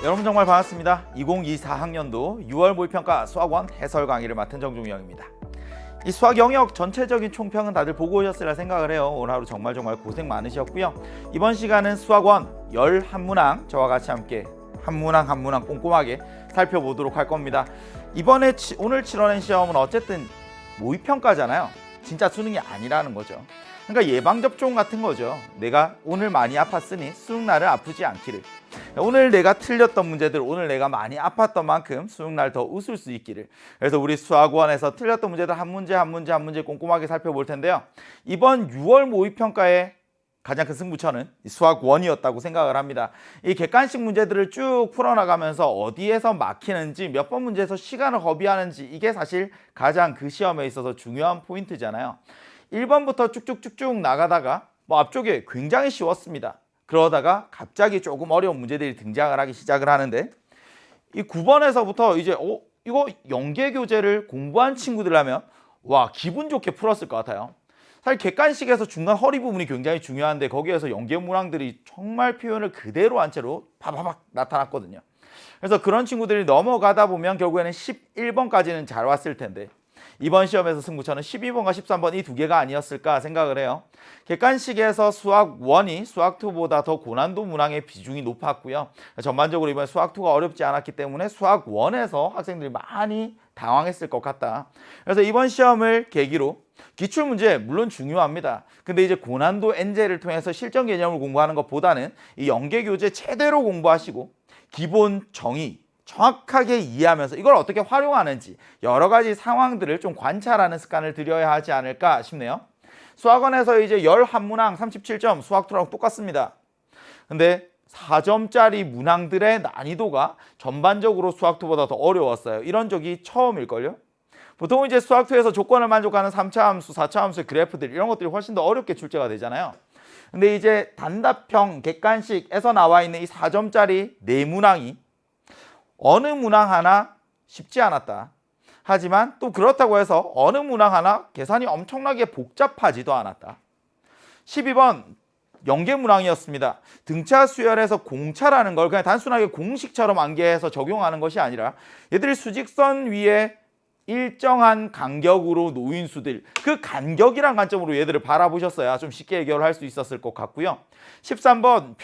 여러분 정말 반갑습니다. 2024학년도 6월 모의평가 수학원 해설 강의를 맡은 정중희 형입니다. 이 수학 영역 전체적인 총평은 다들 보고 오셨으리라 생각을 해요. 오늘 하루 정말 고생 많으셨고요. 이번 시간은 수학원 11문항 저와 같이 함께 한 문항 꼼꼼하게 살펴보도록 할 겁니다. 이번에 오늘 치러낸 시험은 어쨌든 모의평가잖아요. 진짜 수능이 아니라는 거죠. 그러니까 예방접종 같은 거죠. 내가 오늘 많이 아팠으니 수능날은 아프지 않기를. 오늘 내가 틀렸던 문제들, 오늘 내가 많이 아팠던 만큼 수능날 더 웃을 수 있기를. 그래서 우리 수학원에서 틀렸던 문제들 한 문제 꼼꼼하게 살펴볼 텐데요. 이번 6월 모의평가의 가장 큰 승부처는 수학원이었다고 생각을 합니다. 이 객관식 문제들을 쭉 풀어나가면서 어디에서 막히는지, 몇 번 문제에서 시간을 허비하는지, 이게 사실 가장 그 시험에 있어서 중요한 포인트잖아요. 1번부터 쭉쭉 나가다가 앞쪽에 굉장히 쉬웠습니다. 그러다가 갑자기 조금 어려운 문제들이 등장을 하기 시작을 하는데, 이 9번에서부터 이제 이거 연계교재를 공부한 친구들라면 기분 좋게 풀었을 것 같아요. 사실 객관식에서 중간 허리 부분이 굉장히 중요한데 거기에서 연계문항들이 정말 표현을 그대로 한 채로 파바박 나타났거든요. 그래서 그런 친구들이 넘어가다 보면 결국에는 11번까지는 잘 왔을 텐데, 이번 시험에서 승부처는 12번과 13번 이 두 개가 아니었을까 생각을 해요. 객관식에서 수학 1이 수학 2보다 더 고난도 문항의 비중이 높았고요. 전반적으로 이번 수학 2가 어렵지 않았기 때문에 수학 1에서 학생들이 많이 당황했을 것 같다. 그래서 이번 시험을 계기로 기출문제 물론 중요합니다. 근데 이제 고난도 엔제를 통해서 실전 개념을 공부하는 것보다는 이 연계교재 제대로 공부하시고 기본 정의 정확하게 이해하면서 이걸 어떻게 활용하는지 여러 가지 상황들을 좀 관찰하는 습관을 들여야 하지 않을까 싶네요. 수학원에서 이제 11문항 37점 수학2랑 똑같습니다. 근데 4점짜리 문항들의 난이도가 전반적으로 수학2보다 더 어려웠어요. 이런 적이 처음일걸요? 보통 이제 수학2에서 조건을 만족하는 3차 함수, 4차 함수의 그래프들 이런 것들이 훨씬 더 어렵게 출제가 되잖아요. 근데 이제 단답형 객관식에서 나와 있는 이 4점짜리 4문항이 어느 문항 하나 쉽지 않았다. 하지만 또 그렇다고 해서 어느 문항 하나 계산이 엄청나게 복잡하지도 않았다. 12번 연계문항이었습니다. 등차 수열에서 공차라는 걸 그냥 단순하게 공식처럼 암기해서 적용하는 것이 아니라 얘들이 수직선 위에 일정한 간격으로 놓인 수들, 그 간격이란 관점으로 얘들을 바라보셨어야 좀 쉽게 해결을 할 수 있었을 것 같고요. 13번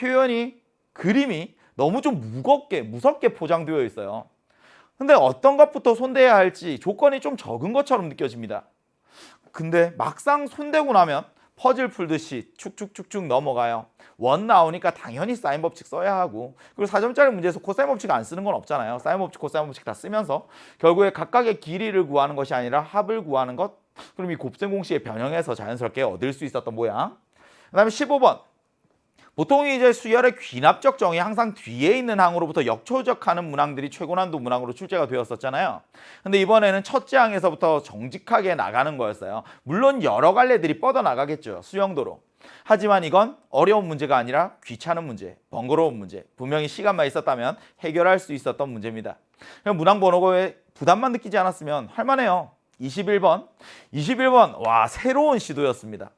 그림이 너무 좀 무섭게 포장되어 있어요. 근데 어떤 것부터 손대야 할지 조건이 좀 적은 것처럼 느껴집니다. 근데 막상 손대고 나면 퍼즐 풀듯이 축축 넘어가요. 원 나오니까 당연히 사인 법칙 써야 하고, 그리고 4점짜리 문제에서 코사인 법칙 안 쓰는 건 없잖아요. 사인 법칙, 코사인 법칙 다 쓰면서 결국에 각각의 길이를 구하는 것이 아니라 합을 구하는 것, 그럼 이 곱셈 공식에 변형해서 자연스럽게 얻을 수 있었던 모양. 그 다음에 15번 보통 이제 수열의 귀납적 정의 항상 뒤에 있는 항으로부터 역초적하는 문항들이 최고난도 문항으로 출제가 되었었잖아요. 근데 이번에는 첫째 항에서부터 정직하게 나가는 거였어요. 물론 여러 갈래들이 뻗어나가겠죠, 수용도로. 하지만 이건 어려운 문제가 아니라 귀찮은 문제, 번거로운 문제, 분명히 시간만 있었다면 해결할 수 있었던 문제입니다. 문항 번호에 부담만 느끼지 않았으면 할만해요. 21번 새로운 시도였습니다.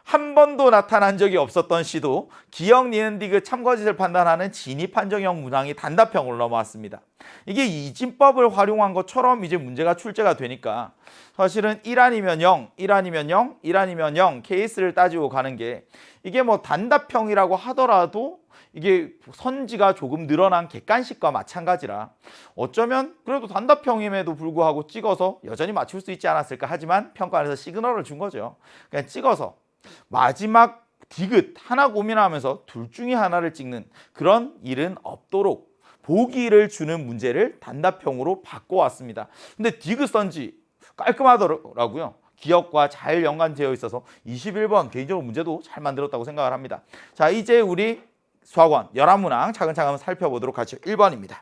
한 번도 나타난 적이 없었던 시도, 기억, 니은, 디귿, 참거짓을 판단하는 진입 판정형 문항이 단답형으로 넘어왔습니다. 이게 이진법을 활용한 것처럼 이제 문제가 출제가 되니까 사실은 1 아니면 0, 1 아니면 0, 1 아니면 0 케이스를 따지고 가는 게, 이게 단답형이라고 하더라도 이게 선지가 조금 늘어난 객관식과 마찬가지라 어쩌면 그래도 단답형임에도 불구하고 찍어서 여전히 맞출 수 있지 않았을까. 하지만 평가원에서 시그널을 준 거죠. 그냥 찍어서 마지막 디귿 하나 고민하면서 둘 중에 하나를 찍는 그런 일은 없도록 보기를 주는 문제를 단답형으로 바꿔왔습니다. 근데 디귿 선지 깔끔하더라고요. 기억과 잘 연관되어 있어서 21번 개인적으로 문제도 잘 만들었다고 생각을 합니다. 자, 이제 우리 수학원 11문항 차근차근 살펴보도록 하죠. 1번입니다.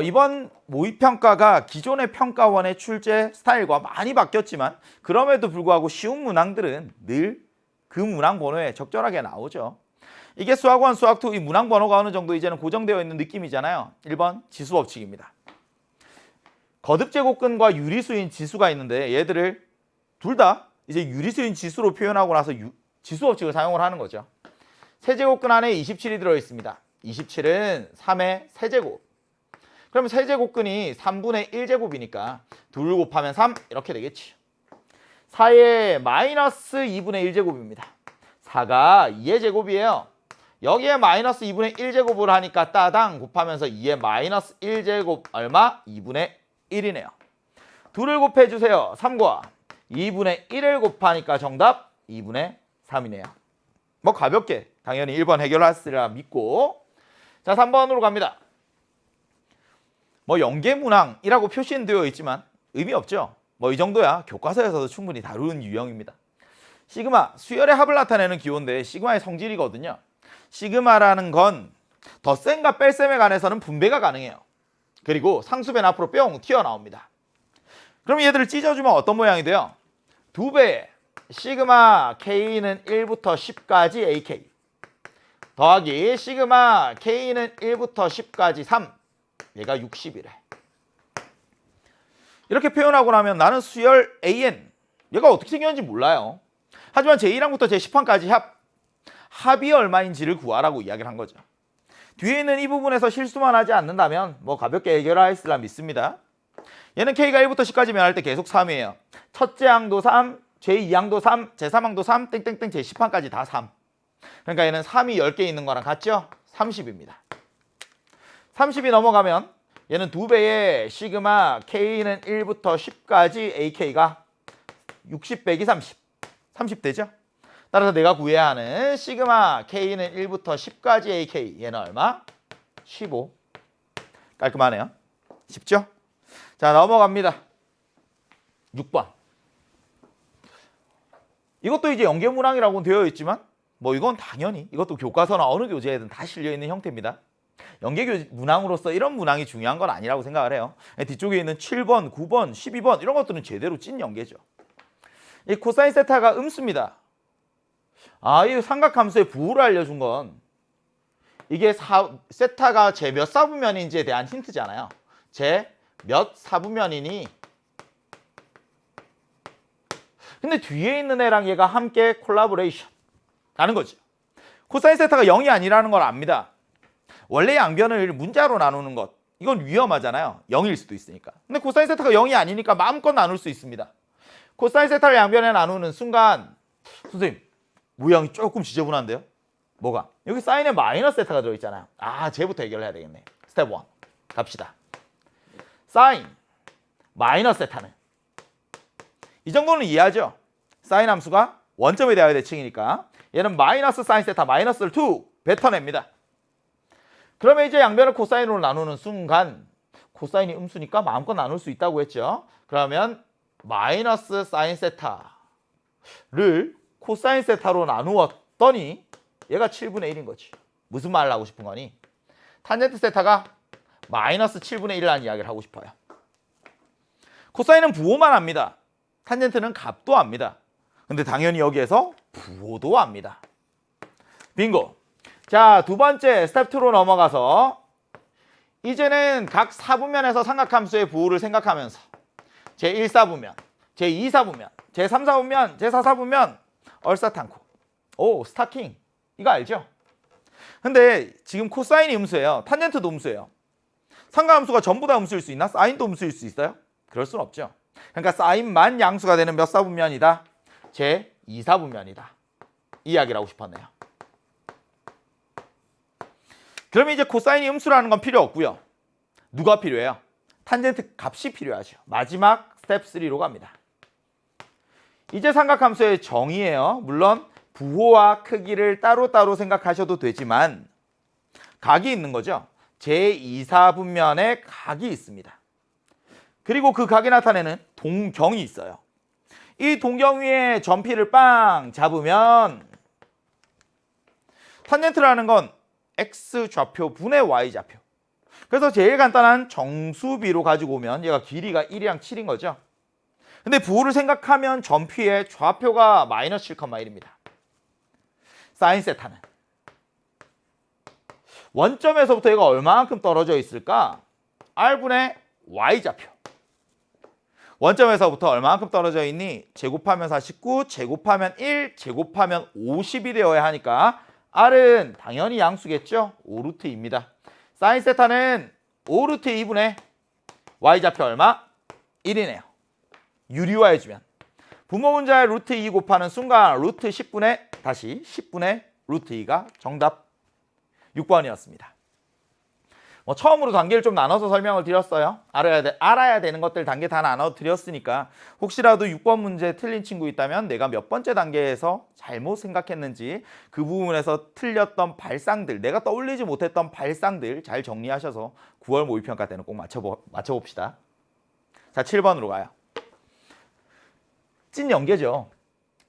이번 모의평가가 기존의 평가원의 출제 스타일과 많이 바뀌었지만 그럼에도 불구하고 쉬운 문항들은 늘 그 문항 번호에 적절하게 나오죠. 이게 수학원, 수학2 이 문항 번호가 어느 정도 이제는 고정되어 있는 느낌이잖아요. 1번 지수법칙입니다. 거듭제곱근과 유리수인 지수가 있는데 얘들을 둘 다 이제 유리수인 지수로 표현하고 나서 지수법칙을 사용을 하는 거죠. 세제곱근 안에 27이 들어있습니다. 27은 3의 세제곱. 그러면 세제곱근이 3분의 1제곱이니까 2를 곱하면 3 이렇게 되겠지. 4의 마이너스 2분의 1제곱입니다. 4가 2의 제곱이에요. 여기에 마이너스 2분의 1제곱을 하니까 따당 곱하면서 2의 마이너스 1제곱 얼마? 2분의 1이네요. 2를 곱해주세요. 3과 2분의 1을 곱하니까 정답 2분의 3이네요. 뭐 가볍게 당연히 1번 해결하시리라 믿고, 자 3번으로 갑니다. 뭐 연계문항이라고 표시는 되어 있지만 의미 없죠. 뭐 이 정도야 교과서에서도 충분히 다루는 유형입니다. 시그마, 수열의 합을 나타내는 기호인데 시그마의 성질이거든요. 시그마라는 건 덧셈과 뺄셈에 관해서는 분배가 가능해요. 그리고 상수배는 앞으로 뿅 튀어나옵니다. 그럼 얘들을 찢어주면 어떤 모양이 돼요? 2배의 시그마 K는 1부터 10까지 AK 더하기 시그마 K는 1부터 10까지 3, 얘가 60이래. 이렇게 표현하고 나면 나는 수열 AN, 얘가 어떻게 생겼는지 몰라요. 하지만 제1항부터 제10항까지 합이 얼마인지를 구하라고 이야기를 한 거죠. 뒤에 있는 이 부분에서 실수만 하지 않는다면 뭐 가볍게 해결하리라 믿습니다. 얘는 K가 1부터 10까지 변할 때 계속 3이에요. 첫째 항도 3, 제2항도 3, 제3항도 3, 땡땡땡 제10항까지 다 3. 그러니까 얘는 3이 10개 있는 거랑 같죠? 30입니다. 30이 넘어가면 얘는 2배의 시그마 K는 1부터 10까지 AK가 60 빼기 30, 30 되죠? 따라서 내가 구해야 하는 시그마 K는 1부터 10까지 AK, 얘는 얼마? 15. 깔끔하네요. 쉽죠? 자, 넘어갑니다. 6번. 이것도 이제 연계문항이라고 되어 있지만 뭐 이건 당연히 이것도 교과서나 어느 교재에든 다 실려있는 형태입니다. 연계문항으로서 이런 문항이 중요한 건 아니라고 생각을 해요. 뒤쪽에 있는 7번, 9번, 12번 이런 것들은 제대로 찐 연계죠. 이 코사인 세타가 음수입니다. 이 삼각함수의 부호를 알려준 건 이게 세타가 제 몇 사분면인지에 대한 힌트잖아요. 제 몇 사분면이니, 근데 뒤에 있는 애랑 얘가 함께 콜라보레이션 라는 거죠. 코사인 세타가 0이 아니라는 걸 압니다. 원래 양변을 문자로 나누는 것, 이건 위험하잖아요. 0일 수도 있으니까. 근데 코사인 세타가 0이 아니니까 마음껏 나눌 수 있습니다. 코사인 세타를 양변에 나누는 순간, 선생님 모양이 조금 지저분한데요? 뭐가? 여기 사인에 마이너스 세타가 들어있잖아요. 쟤부터 해결해야 되겠네. 스텝 1 갑시다. 사인 마이너스 세타는, 이 정도는 이해하죠? 사인 함수가 원점에 대하여 대칭이니까 얘는 마이너스 사인 세타 마이너스를 2 뱉어냅니다. 그러면 이제 양변을 코사인으로 나누는 순간 코사인이 음수니까 마음껏 나눌 수 있다고 했죠. 그러면 마이너스 사인 세타를 코사인 세타로 나누었더니 얘가 7분의 1인 거지. 무슨 말을 하고 싶은 거니? 탄젠트 세타가 마이너스 7분의 1이라는 이야기를 하고 싶어요. 코사인은 부호만 압니다. 탄젠트는 값도 압니다. 근데 당연히 여기에서 부호도 압니다. 빙고. 자, 두 번째 스텝 2로 넘어가서 이제는 각 사분면에서 삼각함수의 부호를 생각하면서 제1사분면, 제2사분면, 제3사분면, 제4사분면 얼싸탄코. 오, 스타킹. 이거 알죠? 근데 지금 코사인이 음수예요. 탄젠트도 음수예요. 삼각함수가 전부 다 음수일 수 있나? 사인도 음수일 수 있어요? 그럴 순 없죠. 그러니까 사인만 양수가 되는 몇 사분면이다? 제2사분면이다. 이 이야기를 하고 싶었네요. 그러면 이제 코사인이 음수라는 건 필요 없고요. 누가 필요해요? 탄젠트 값이 필요하죠. 마지막 스텝 3로 갑니다. 이제 삼각함수의 정의예요. 물론 부호와 크기를 따로따로 생각하셔도 되지만 각이 있는 거죠. 제2사분면에 각이 있습니다. 그리고 그 각이 나타내는 동경이 있어요. 이 동경 위에 점피를 빵 잡으면 탄젠트라는 건 x 좌표 분의 y 좌표. 그래서 제일 간단한 정수비로 가지고 오면 얘가 길이가 1이랑 7인 거죠. 근데 부호를 생각하면 점피의 좌표가 마이너스 7,1입니다. 사인 세타는 원점에서부터 얘가 얼마만큼 떨어져 있을까? r분의 y 좌표. 원점에서부터 얼마만큼 떨어져 있니? 제곱하면 49, 제곱하면 1, 제곱하면 50이 되어야 하니까 R은 당연히 양수겠죠. 5루트 2입니다. 사인 세타는 5루트 2분의 Y좌표 얼마? 1이네요. 유리화해주면 분모 분자의 루트 2 곱하는 순간 루트 10분의 다시 10분의 루트 2가 정답 6번이었습니다. 처음으로 단계를 좀 나눠서 설명을 드렸어요. 알아야 되는 것들 단계 다 나눠 드렸으니까 혹시라도 6번 문제 틀린 친구 있다면 내가 몇 번째 단계에서 잘못 생각했는지 그 부분에서 틀렸던 발상들, 내가 떠올리지 못했던 발상들 잘 정리하셔서 9월 모의평가 때는 꼭 맞춰봅시다. 자, 7번으로 가요. 찐 연계죠.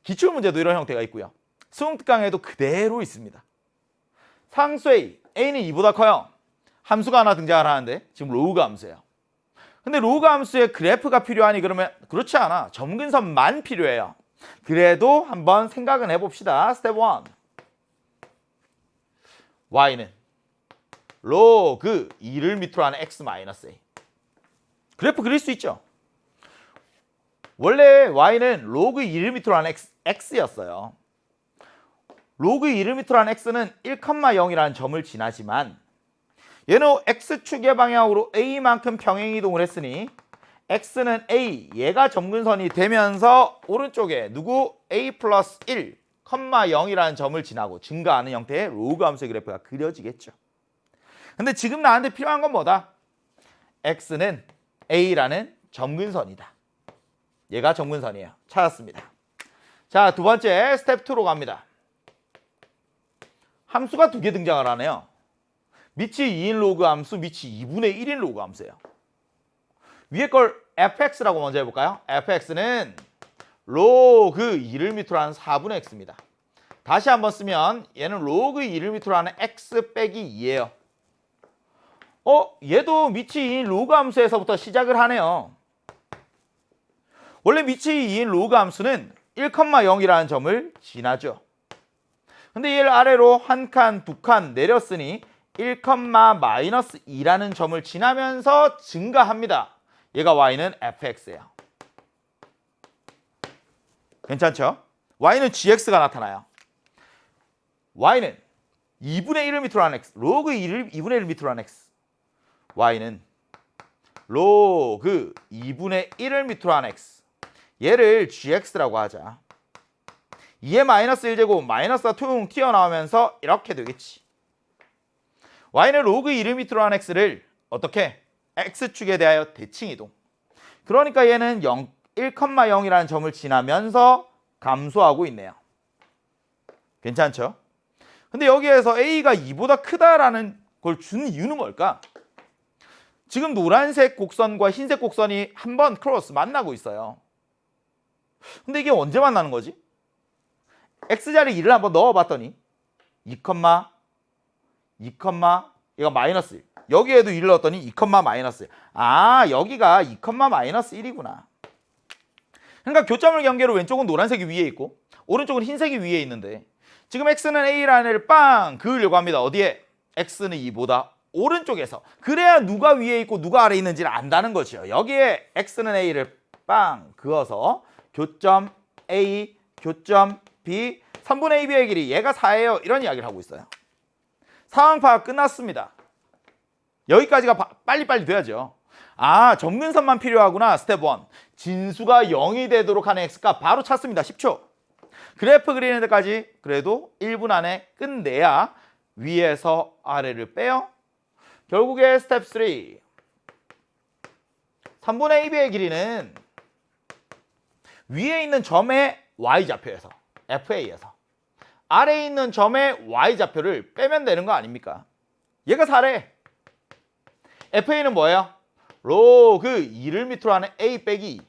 기출문제도 이런 형태가 있고요. 수능특강에도 그대로 있습니다. 상수 A는 2보다 커요. 함수가 하나 등장을 하는데 지금 로우그 함수예요. 근데 로우그 함수의 그래프가 필요하니 그러면 그렇지 않아. 점근선만 필요해요. 그래도 한번 생각은 해봅시다. 스텝 1. Y는 로그 2를 밑으로 하는 X 마이너스 A. 그래프 그릴 수 있죠. 원래 Y는 로그 2를 밑으로 하는 X였어요. 로그 2를 밑으로 하는 X는 1,0이라는 점을 지나지만 얘는 X축의 방향으로 A만큼 평행이동을 했으니 X는 A, 얘가 점근선이 되면서 오른쪽에 누구? A 플러스 1, 0이라는 점을 지나고 증가하는 형태의 로그 함수의 그래프가 그려지겠죠. 근데 지금 나한테 필요한 건 뭐다? X는 A라는 점근선이다. 얘가 점근선이에요. 찾았습니다. 자, 두 번째 스텝 2로 갑니다. 함수가 두 개 등장을 하네요. 밑이 2인 로그 함수, 밑이 2분의 1인 로그 함수예요. 위에 걸 fx라고 먼저 해볼까요? fx는 로그 2를 밑으로 하는 4분의 x입니다. 다시 한번 쓰면 얘는 로그 2를 밑으로 하는 x 빼기 2예요. 얘도 밑이 2인 로그 함수에서부터 시작을 하네요. 원래 밑이 2인 로그 함수는 1,0이라는 점을 지나죠. 근데 얘를 아래로 한 칸, 두 칸 내렸으니 1,-2라는 점을 지나면서 증가합니다. 얘가 y는 fx예요. 괜찮죠? y는 gx가 나타나요. y는 2분의 1을 밑으로 하는 x, 로그 2분의 1을 밑으로 하는 x. y는 로그 2분의 1을 밑으로 하는 x. 얘를 gx라고 하자. 2의 마이너스 1제곱 마이너스가 퉁 튀어나오면서 이렇게 되겠지. y는 로그 2를 밑으로 한 x를 어떻게? x축에 대하여 대칭이동. 그러니까 얘는 1,0이라는 점을 지나면서 감소하고 있네요. 괜찮죠? 근데 여기에서 a가 2보다 크다라는 걸 준 이유는 뭘까? 지금 노란색 곡선과 흰색 곡선이 한번 크로스 만나고 있어요. 근데 이게 언제 만나는 거지? x자리 2를 한번 넣어봤더니 2, 얘가 마이너스 1. 여기에도 1을 넣었더니 2, 마이너스 1. 아, 여기가 2, 마이너스 1이구나. 그러니까 교점을 경계로 왼쪽은 노란색이 위에 있고 오른쪽은 흰색이 위에 있는데 지금 x는 a라는 애를 빵 그으려고 합니다. 어디에? x는 2보다 오른쪽에서. 그래야 누가 위에 있고 누가 아래에 있는지를 안다는 거죠. 여기에 x는 a를 빵 그어서 교점 a, 교점 b, 3분의 2b의 길이 얘가 4예요. 이런 이야기를 하고 있어요. 상황 파악 끝났습니다. 여기까지가 빨리빨리 돼야죠. 아, 점근선만 필요하구나. 스텝 1. 진수가 0이 되도록 하는 x값 바로 찾습니다. 10초. 그래프 그리는 데까지 그래도 1분 안에 끝내야 위에서 아래를 빼요. 결국에 스텝 3. 3분의 2b의 길이는 위에 있는 점의 y좌표에서 FA에서 아래에 있는 점의 y좌표를 빼면 되는 거 아닙니까? 얘가 4래. FA는 뭐예요? 로그 2를 밑으로 하는 A 빼기 2.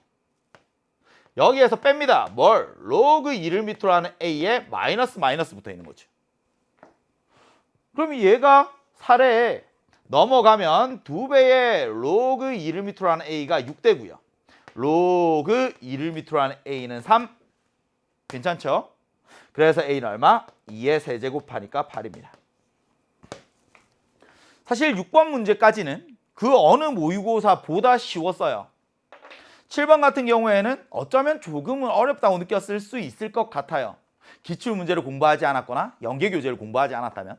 여기에서 뺍니다. 뭘? 로그 2를 밑으로 하는 A에 마이너스 붙어 있는 거죠. 그럼 얘가 4래. 넘어가면 2배의 로그 2를 밑으로 하는 A가 6되고요. 로그 2를 밑으로 하는 A는 3. 괜찮죠? 그래서 A는 얼마? 2의 세제곱하니까 8입니다. 사실 6번 문제까지는 그 어느 모의고사보다 쉬웠어요. 7번 같은 경우에는 어쩌면 조금은 어렵다고 느꼈을 수 있을 것 같아요. 기출 문제를 공부하지 않았거나 연계교재를 공부하지 않았다면.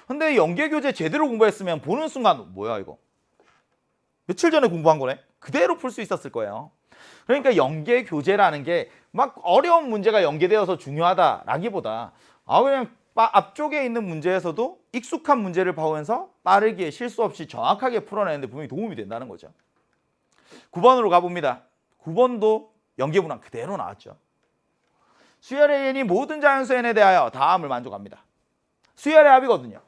근데 연계교재 제대로 공부했으면 보는 순간 뭐야 이거? 며칠 전에 공부한 거네? 그대로 풀 수 있었을 거예요. 그러니까 연계교재라는 게 막 어려운 문제가 연계되어서 중요하다라기보다 그냥 앞쪽에 있는 문제에서도 익숙한 문제를 보면서 빠르게 실수 없이 정확하게 풀어내는데 분명히 도움이 된다는 거죠. 9번으로 가봅니다. 9번도 연계문항 그대로 나왔죠. 수열의 n이 모든 자연수 n에 대하여 다음을 만족합니다. 수열의 합이거든요.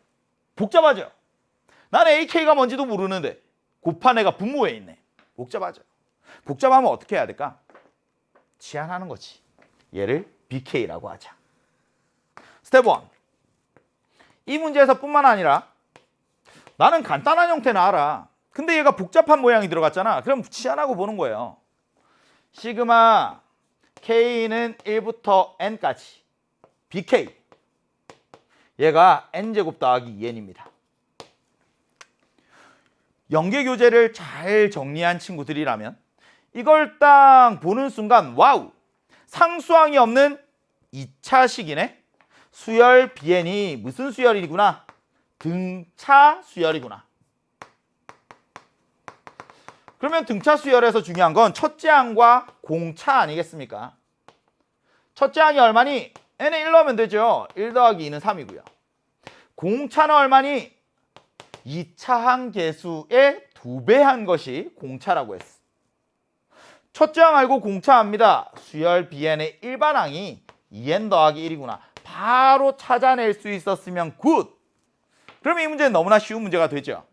복잡하죠. 나는 AK가 뭔지도 모르는데 곱한 애가 분모에 있네. 복잡하죠. 복잡하면 어떻게 해야 될까? 치환하는 거지. 얘를 BK라고 하자. 스텝 1. 이 문제에서 뿐만 아니라 나는 간단한 형태는 알아. 근데 얘가 복잡한 모양이 들어갔잖아. 그럼 치환하고 보는 거예요. 시그마 K는 1부터 N까지 BK. 얘가 N제곱 더하기 2N입니다. 연계교재를 잘 정리한 친구들이라면 이걸 딱 보는 순간 와우! 상수항이 없는 2차 식이네? 수열 BN이 무슨 수열이구나? 등차 수열이구나. 그러면 등차 수열에서 중요한 건 첫째 항과 공차 아니겠습니까? 첫째 항이 얼마니? n에 1 넣으면 되죠. 1 더하기 2는 3이고요. 공차는 얼마니? 2차 항 개수의 2배 한 것이 공차라고 했어. 첫째 항 알고 공차 압니다. 수열 BN의 일반항이 2n 더하기 1이구나. 바로 찾아낼 수 있었으면 굿! 그러면 이 문제는 너무나 쉬운 문제가 되죠.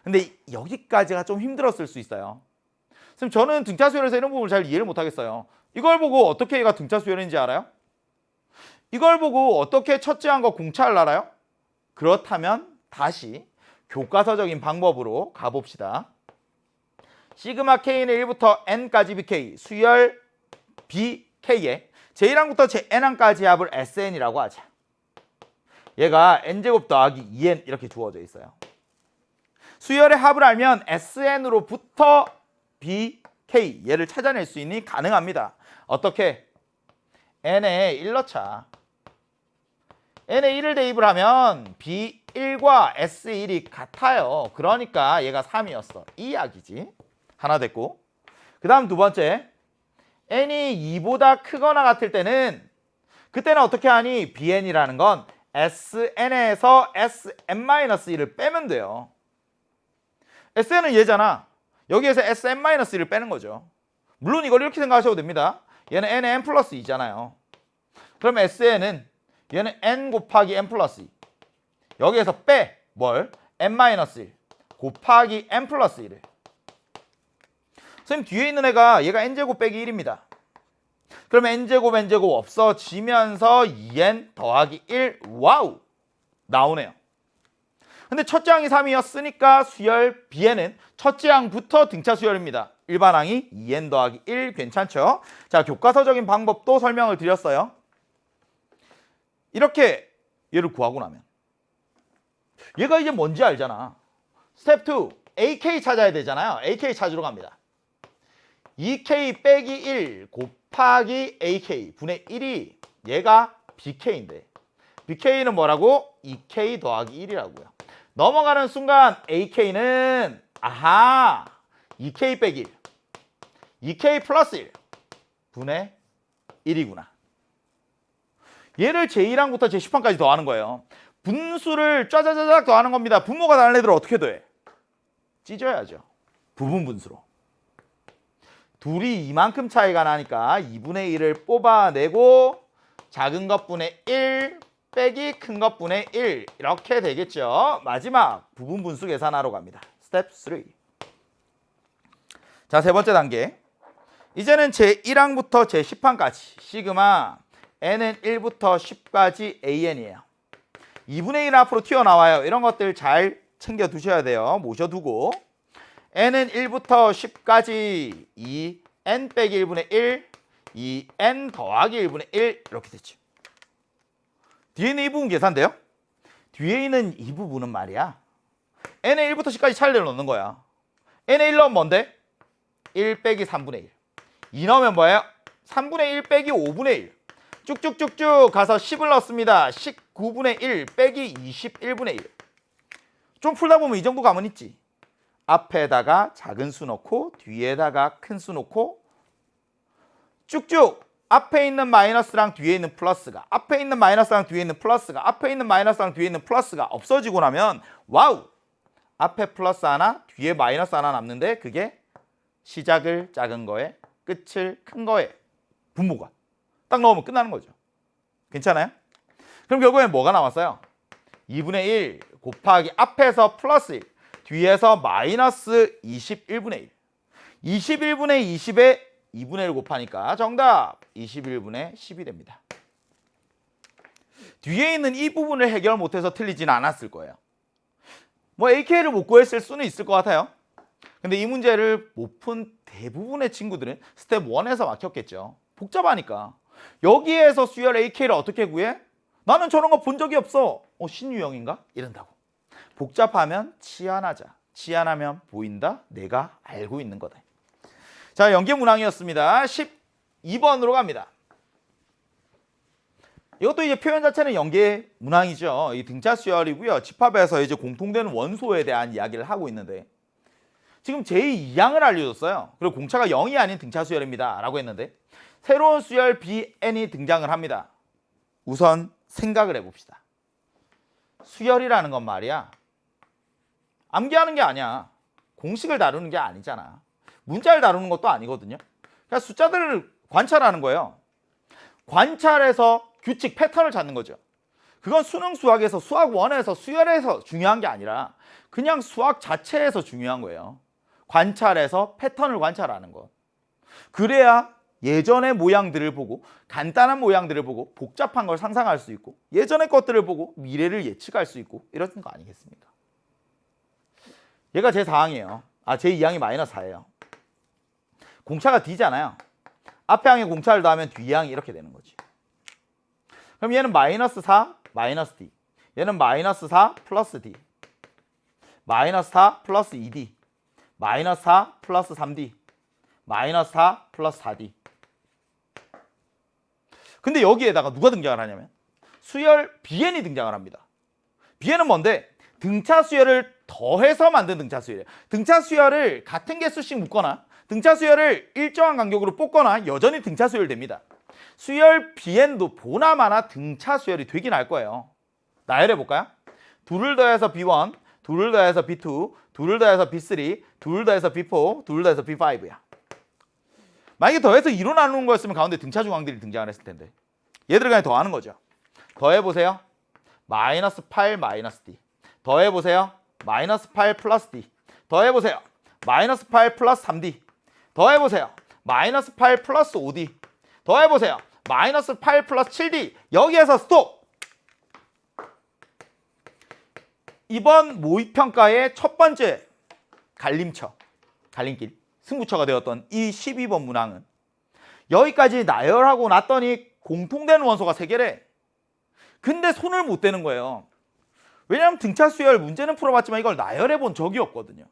근데 여기까지가 좀 힘들었을 수 있어요. 선생님, 저는 등차 수열에서 이런 부분을 잘 이해를 못하겠어요. 이걸 보고 어떻게 얘가 등차 수열인지 알아요? 이걸 보고 어떻게 첫째 항과 공차를 알아요? 그렇다면 다시 교과서적인 방법으로 가봅시다. 시그마 K는 1부터 N까지 BK, 수열 BK에 제1항부터 제-N항까지 합을 SN이라고 하자. 얘가 N제곱 더하기 2N 이렇게 주어져 있어요. 수열의 합을 알면 SN으로부터 BK 얘를 찾아낼 수 있니? 가능합니다. 어떻게? N에 1 넣자. N에 1을 대입을 하면 B1과 S1이 같아요. 그러니까 얘가 3이었어. 이 이야기지. 하나 됐고. 그 다음 두 번째. N이 2보다 크거나 같을 때는 그때는 어떻게 하니? BN이라는 건 SN에서 SM-1을 빼면 돼요. SN은 얘잖아. 여기에서 SM-1을 빼는 거죠. 물론 이걸 이렇게 생각하셔도 됩니다. 얘는 N에 N 플러스 2잖아요. 그럼 SN은 얘는 N 곱하기 N 플러스 2. 여기에서 빼. 뭘? N-1 곱하기 N 플러스 1을. 선생님, 뒤에 있는 애가 얘가 N제곱 빼기 1입니다. 그러면 N제곱 N제곱 없어지면서 2N 더하기 1. 와우! 나오네요. 근데 첫째 항이 3이었으니까 수열 Bn은 첫째 항부터 등차 수열입니다. 일반항이 2n 더하기 1 괜찮죠? 자, 교과서적인 방법도 설명을 드렸어요. 이렇게 얘를 구하고 나면 얘가 이제 뭔지 알잖아. 스텝 2, AK 찾아야 되잖아요. AK 찾으러 갑니다. 2K 빼기 1 곱하기 AK 분의 1이 얘가 BK인데 BK는 뭐라고? 2K 더하기 1이라고요. 넘어가는 순간 AK는 아하 2K 빼기 1 2K 플러스 1 분의 1이구나. 얘를 제1항부터 제10항까지 더하는 거예요. 분수를 짜자자작 더하는 겁니다. 분모가 다른 애들은 어떻게 더해? 찢어야죠. 부분 분수로. 둘이 이만큼 차이가 나니까 2분의 1을 뽑아내고 작은 것분의 1 빼기 큰 것분의 1 이렇게 되겠죠. 마지막 부분 분수 계산하러 갑니다. 스텝 3. 자, 세 번째 단계. 이제는 제1항부터 제10항까지 시그마 n은 1부터 10까지 an이에요. 2분의 1 앞으로 튀어나와요. 이런 것들 잘 챙겨 두셔야 돼요. 모셔두고 n은 1부터 10까지 2n 빼기 1분의 1 2n 더하기 1분의 1 이렇게 됐죠. 뒤에 있는 이 부분 계산돼요? 뒤에 있는 이 부분은 말이야. n에 1부터 10까지 차이를 넣는 거야. n에 1 넣으면 뭔데? 1 빼기 3분의 1. 2 넣으면 뭐예요? 3분의 1 빼기 5분의 1. 쭉쭉쭉쭉 가서 10을 넣습니다. 19분의 1 빼기 21분의 1. 좀 풀다 보면 이 정도 가면 있지. 앞에다가 작은 수 넣고 뒤에다가 큰 수 넣고 쭉쭉 앞에 있는 마이너스랑 뒤에 있는 플러스가 앞에 있는 마이너스랑 뒤에 있는 플러스가 앞에 있는 마이너스랑 뒤에 있는 플러스가 없어지고 나면 와우! 앞에 플러스 하나 뒤에 마이너스 하나 남는데 그게 시작을 작은 거에 끝을 큰 거에 분모가 딱 넣으면 끝나는 거죠. 괜찮아요? 그럼 결국엔 뭐가 나왔어요? 2분의 1 곱하기 앞에서 플러스 1 뒤에서 마이너스 21분의 1 21분의 20에 2분의 1 곱하니까 정답 21분의 10이 됩니다. 뒤에 있는 이 부분을 해결 못해서 틀리지는 않았을 거예요. 뭐 AK를 못 구했을 수는 있을 것 같아요. 근데 이 문제를 못 푼 대부분의 친구들은 스텝 1에서 막혔겠죠. 복잡하니까. 여기에서 수열 AK를 어떻게 구해? 나는 저런 거 본 적이 없어. 신유형인가? 이런다고. 복잡하면 치안하자. 치안하면 보인다. 내가 알고 있는 거다. 자, 연계 문항이었습니다. 12번으로 갑니다. 이것도 이제 표현 자체는 연계 문항이죠. 이 등차 수열이고요. 집합에서 이제 공통되는 원소에 대한 이야기를 하고 있는데 지금 제2항을 알려줬어요. 그리고 공차가 0이 아닌 등차 수열입니다. 라고 했는데 새로운 수열 Bn이 등장을 합니다. 우선 생각을 해봅시다. 수열이라는 건 말이야. 암기하는 게 아니야. 공식을 다루는 게 아니잖아. 문자를 다루는 것도 아니거든요. 그러니까 숫자들을 관찰하는 거예요. 관찰해서 규칙, 패턴을 찾는 거죠. 그건 수능 수학에서 수학 1에서 수열에서 중요한 게 아니라 그냥 수학 자체에서 중요한 거예요. 관찰해서 패턴을 관찰하는 것. 그래야 예전의 모양들을 보고 간단한 모양들을 보고 복잡한 걸 상상할 수 있고 예전의 것들을 보고 미래를 예측할 수 있고 이런 거 아니겠습니까? 얘가 제4항이에요. 제2항이 마이너스 4예요. 공차가 D잖아요. 앞에 항에 공차를 더하면 뒤 항이 이렇게 되는 거지. 그럼 얘는 마이너스 4, 마이너스 D. 얘는 마이너스 4 플러스 D. 마이너스 4 플러스 2D. 마이너스 4 플러스 3D. 마이너스 4 플러스 4D. 근데 여기에다가 누가 등장을 하냐면 수열 Bn이 등장을 합니다. Bn은 뭔데? 등차 수열을 더해서 만든 등차 수열이에요. 등차 수열을 같은 개수씩 묶거나 등차 수열을 일정한 간격으로 뽑거나 여전히 등차 수열 됩니다. 수열 Bn도 보나마나 등차 수열이 되긴 할 거예요. 나열해 볼까요? 2를 더해서 B1, 2를 더해서 B2, 2를 더해서 B3, 2를 더해서 B4, 2를 더해서 B5야. 만약에 더해서 2로 나누는 거였으면 가운데 등차 중앙들이 등장을 했을 텐데 얘들을 그냥 더하는 거죠. 더해보세요. 마이너스 8 마이너스 D. 더해보세요. 마이너스 8 플러스 D. 더해보세요. 마이너스 8 플러스 3D. 더해보세요. 마이너스 8 플러스 5D. 더해보세요. 마이너스 8 플러스 7D. 여기에서 스톱! 이번 모의평가의 첫 번째 갈림처, 갈림길, 승부처가 되었던 이 12번 문항은 여기까지 나열하고 났더니 공통되는 원소가 3개래. 근데 손을 못 대는 거예요. 왜냐하면 등차 수열 문제는 풀어봤지만 이걸 나열해 본 적이 없거든요.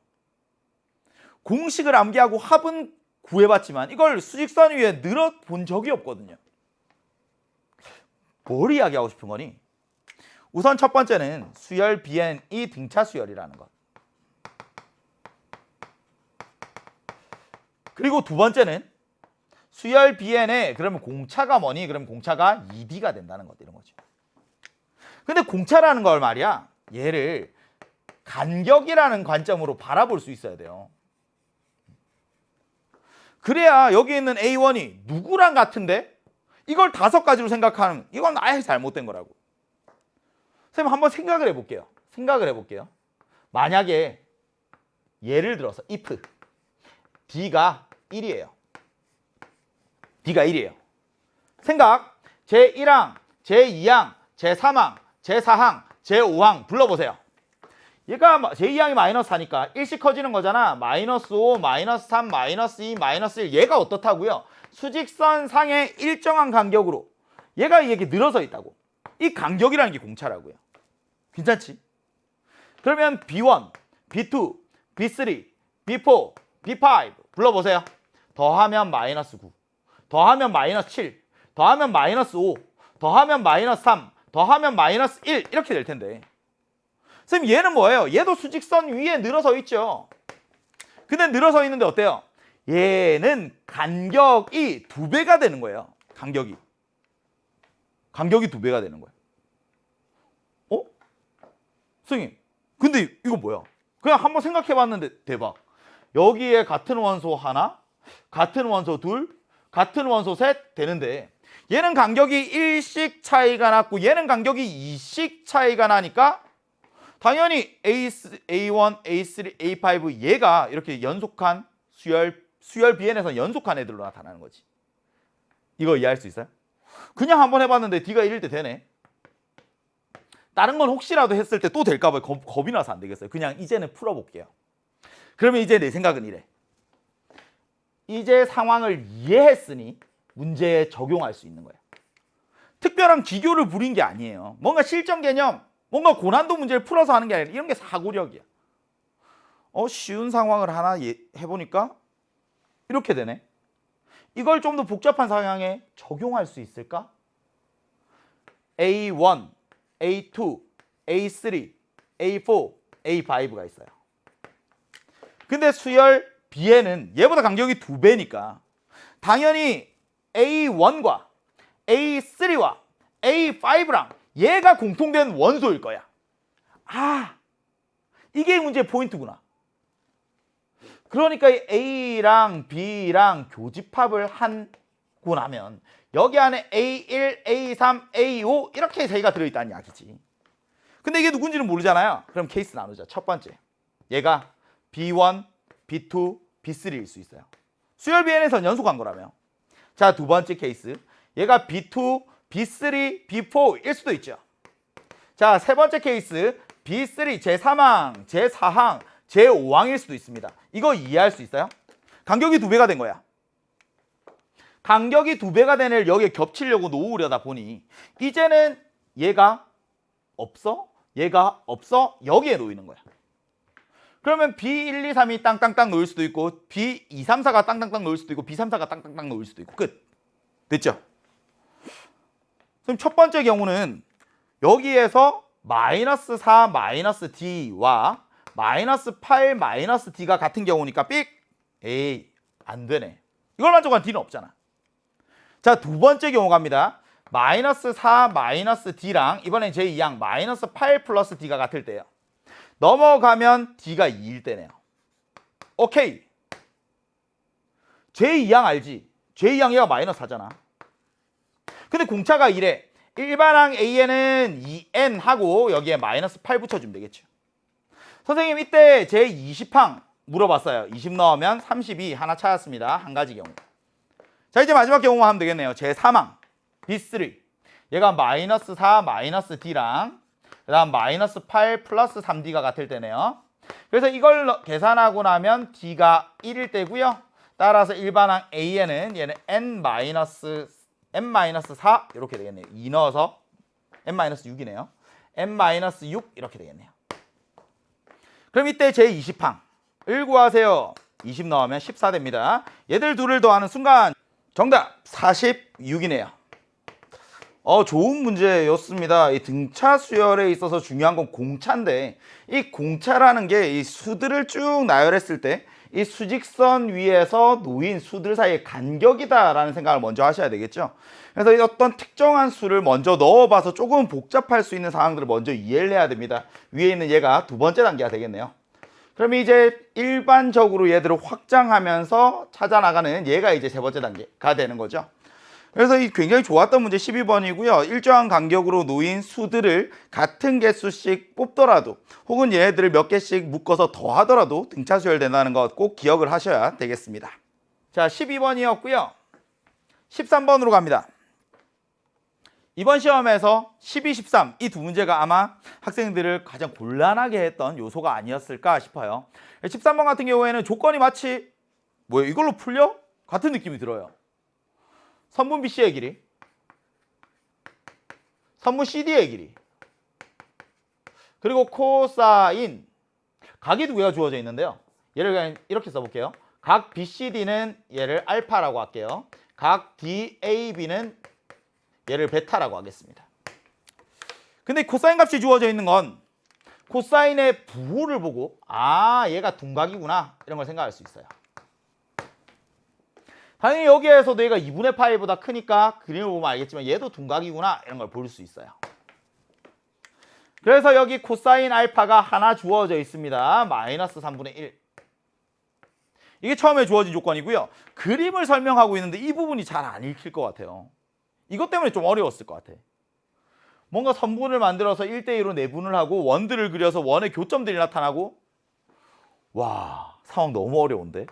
공식을 암기하고 합은 구해봤지만 이걸 수직선 위에 늘어 본 적이 없거든요. 뭘 이야기하고 싶은 거니? 우선 첫 번째는 수열 Bn이 등차 수열이라는 것. 그리고 두 번째는 수열 Bn에 그러면 공차가 뭐니? 그러면 공차가 2D가 된다는 것 이런 거죠. 근데 공차라는 걸 말이야. 얘를 간격이라는 관점으로 바라볼 수 있어야 돼요. 그래야 여기 있는 A1이 누구랑 같은데 이걸 5가지로 생각하는 이건 아예 잘못된 거라고. 선생님 한번 생각을 해볼게요. 만약에 예를 들어서 if D가 1이에요. 생각 제1항, 제2항, 제3항, 제4항, 제5항 불러보세요. 얘가 제2항이 마이너스 4니까 1씩 커지는 거잖아. 마이너스 5, 마이너스 3, 마이너스 2, 마이너스 1. 얘가 어떻다고요? 수직선 상의 일정한 간격으로 얘가 이렇게 늘어서 있다고. 이 간격이라는 게 공차라고요. 괜찮지? 그러면 B1, B2, B3, B4, B5 불러보세요. 더하면 마이너스 9, 더하면 마이너스 7, 더하면 마이너스 5, 더하면 마이너스 3, 더하면 마이너스 1 이렇게 될 텐데 선생님 얘는 뭐예요? 얘도 수직선 위에 늘어서 있죠. 근데 늘어서 있는데 어때요? 얘는 간격이 2배가 되는 거예요. 간격이 2배가 되는 거예요. 어? 선생님 근데 이거 뭐야? 그냥 한번 생각해 봤는데 대박. 여기에 같은 원소 하나, 같은 원소 둘, 같은 원소 셋 되는데 얘는 간격이 1씩 차이가 났고 얘는 간격이 2씩 차이가 나니까 당연히 A1, A3, A5 얘가 이렇게 연속한 수열 비엔에서 연속한 애들로 나타나는 거지. 이거 이해할 수 있어요? 그냥 한번 해봤는데 D가 1일 때 되네. 다른 건 혹시라도 했을 때 또 될까 봐 겁이 나서 안 되겠어요. 그냥 이제는 풀어볼게요. 그러면 이제 내 생각은 이래. 이제 상황을 이해했으니 문제에 적용할 수 있는 거예요. 특별한 기교를 부린 게 아니에요. 뭔가 실전 개념, 뭔가 고난도 문제를 풀어서 하는 게 아니라 이런 게 사고력이야. 쉬운 상황을 하나 해보니까 이렇게 되네. 이걸 좀 더 복잡한 상황에 적용할 수 있을까? A1, A2, A3, A4, A5가 있어요. 근데 수열 B에는 얘보다 간격이 2배니까 당연히 A1과 A3와 A5랑 얘가 공통된 원소일 거야. 아, 이게 문제의 포인트구나. 그러니까 A랑 B랑 교집합을 하고 나면 여기 안에 A1, A3, A5 이렇게 세 개가 들어있다는 이야기지. 근데 이게 누군지는 모르잖아요. 그럼 케이스 나누자. 첫 번째, 얘가 B1, B2, B3일 수 있어요. 수열 Bn에선 연속한 거라며. 자, 두 번째 케이스, 얘가 B2, B3, B4일 수도 있죠. 자, 세 번째 케이스, B3, 제3항, 제4항, 제5항일 수도 있습니다. 이거 이해할 수 있어요? 간격이 2배가 된 거야. 간격이 2배가 된 애를 여기에 겹치려고 놓으려다 보니 이제는 얘가 없어? 얘가 없어? 여기에 놓이는 거야. 그러면 B1, 2, 3이 땅땅땅 놓일 수도 있고 B2, 3, 4가 땅땅땅 놓일 수도 있고 B3, 4가 땅땅땅 놓일 수도 있고 끝. 됐죠? 그럼 첫 번째 경우는 여기에서 마이너스 4, 마이너스 D와 마이너스 8, 마이너스 D가 같은 경우니까 삑! 에이, 안 되네. 이걸 만족한 D는 없잖아. 자, 두 번째 경우 갑니다. 마이너스 4, 마이너스 D랑 이번엔 제2항 마이너스 8 플러스 D가 같을 때요. 넘어가면 D가 2일 때네요. 오케이. 제2항 알지? 제2항 얘가 마이너스 4잖아. 근데 공차가 이래. 일반항 A에는 2n 하고 여기에 마이너스 8 붙여주면 되겠죠. 선생님 이때 제20항 물어봤어요. 20 넣으면 32 하나 찾았습니다. 한 가지 경우. 자, 이제 마지막 경우만 하면 되겠네요. 제3항 B3 얘가 마이너스 4 마이너스 D랑 그 다음 마이너스 8 플러스 3D가 같을 때네요. 그래서 이걸 계산하고 나면 D가 1일 때고요. 따라서 일반항 A에는 얘는 n-4 이렇게 되겠네요. 2 넣어서 n-6이네요. n-6 이렇게 되겠네요. 그럼 이때 제20항을 구하세요. 20 넣으면 14 됩니다. 얘들 둘을 더하는 순간 정답 46이네요. 좋은 문제였습니다. 이 등차 수열에 있어서 중요한 건 공차인데 이 공차라는 게 이 수들을 쭉 나열했을 때 이 수직선 위에서 놓인 수들 사이의 간격이다라는 생각을 먼저 하셔야 되겠죠. 그래서 어떤 특정한 수를 먼저 넣어봐서 조금 복잡할 수 있는 상황들을 먼저 이해를 해야 됩니다. 위에 있는 얘가 두 번째 단계가 되겠네요. 그러면 이제 일반적으로 얘들을 확장하면서 찾아나가는 얘가 이제 세 번째 단계가 되는 거죠. 그래서 이 굉장히 좋았던 문제 12번이고요. 일정한 간격으로 놓인 수들을 같은 개수씩 뽑더라도 혹은 얘네들을 몇 개씩 묶어서 더하더라도 등차 수열된다는 것 꼭 기억을 하셔야 되겠습니다. 자, 12번이었고요. 13번으로 갑니다. 이번 시험에서 12, 13 이 두 문제가 아마 학생들을 가장 곤란하게 했던 요소가 아니었을까 싶어요. 13번 같은 경우에는 조건이 마치 뭐예요? 이걸로 풀려? 같은 느낌이 들어요. 선분 BC의 길이, 선분 CD의 길이, 그리고 코사인 각이 두 개가 주어져 있는데요. 얘를 그냥 이렇게 써볼게요. 각 BCD는 얘를 알파라고 할게요. 각 DAB는 얘를 베타라고 하겠습니다. 근데 코사인 값이 주어져 있는 건 코사인의 부호를 보고 얘가 둔각이구나 이런 걸 생각할 수 있어요. 당연히 여기에서도 얘가 2분의 파이보다 크니까 그림을 보면 알겠지만 얘도 둔각이구나 이런 걸 볼 수 있어요. 그래서 여기 코사인 알파가 하나 주어져 있습니다. 마이너스 3분의 1. 이게 처음에 주어진 조건이고요. 그림을 설명하고 있는데 이 부분이 잘 안 읽힐 것 같아요. 이것 때문에 좀 어려웠을 것 같아. 뭔가 선분을 만들어서 1대1로 내분을 하고 원들을 그려서 원의 교점들이 나타나고 와, 상황 너무 어려운데?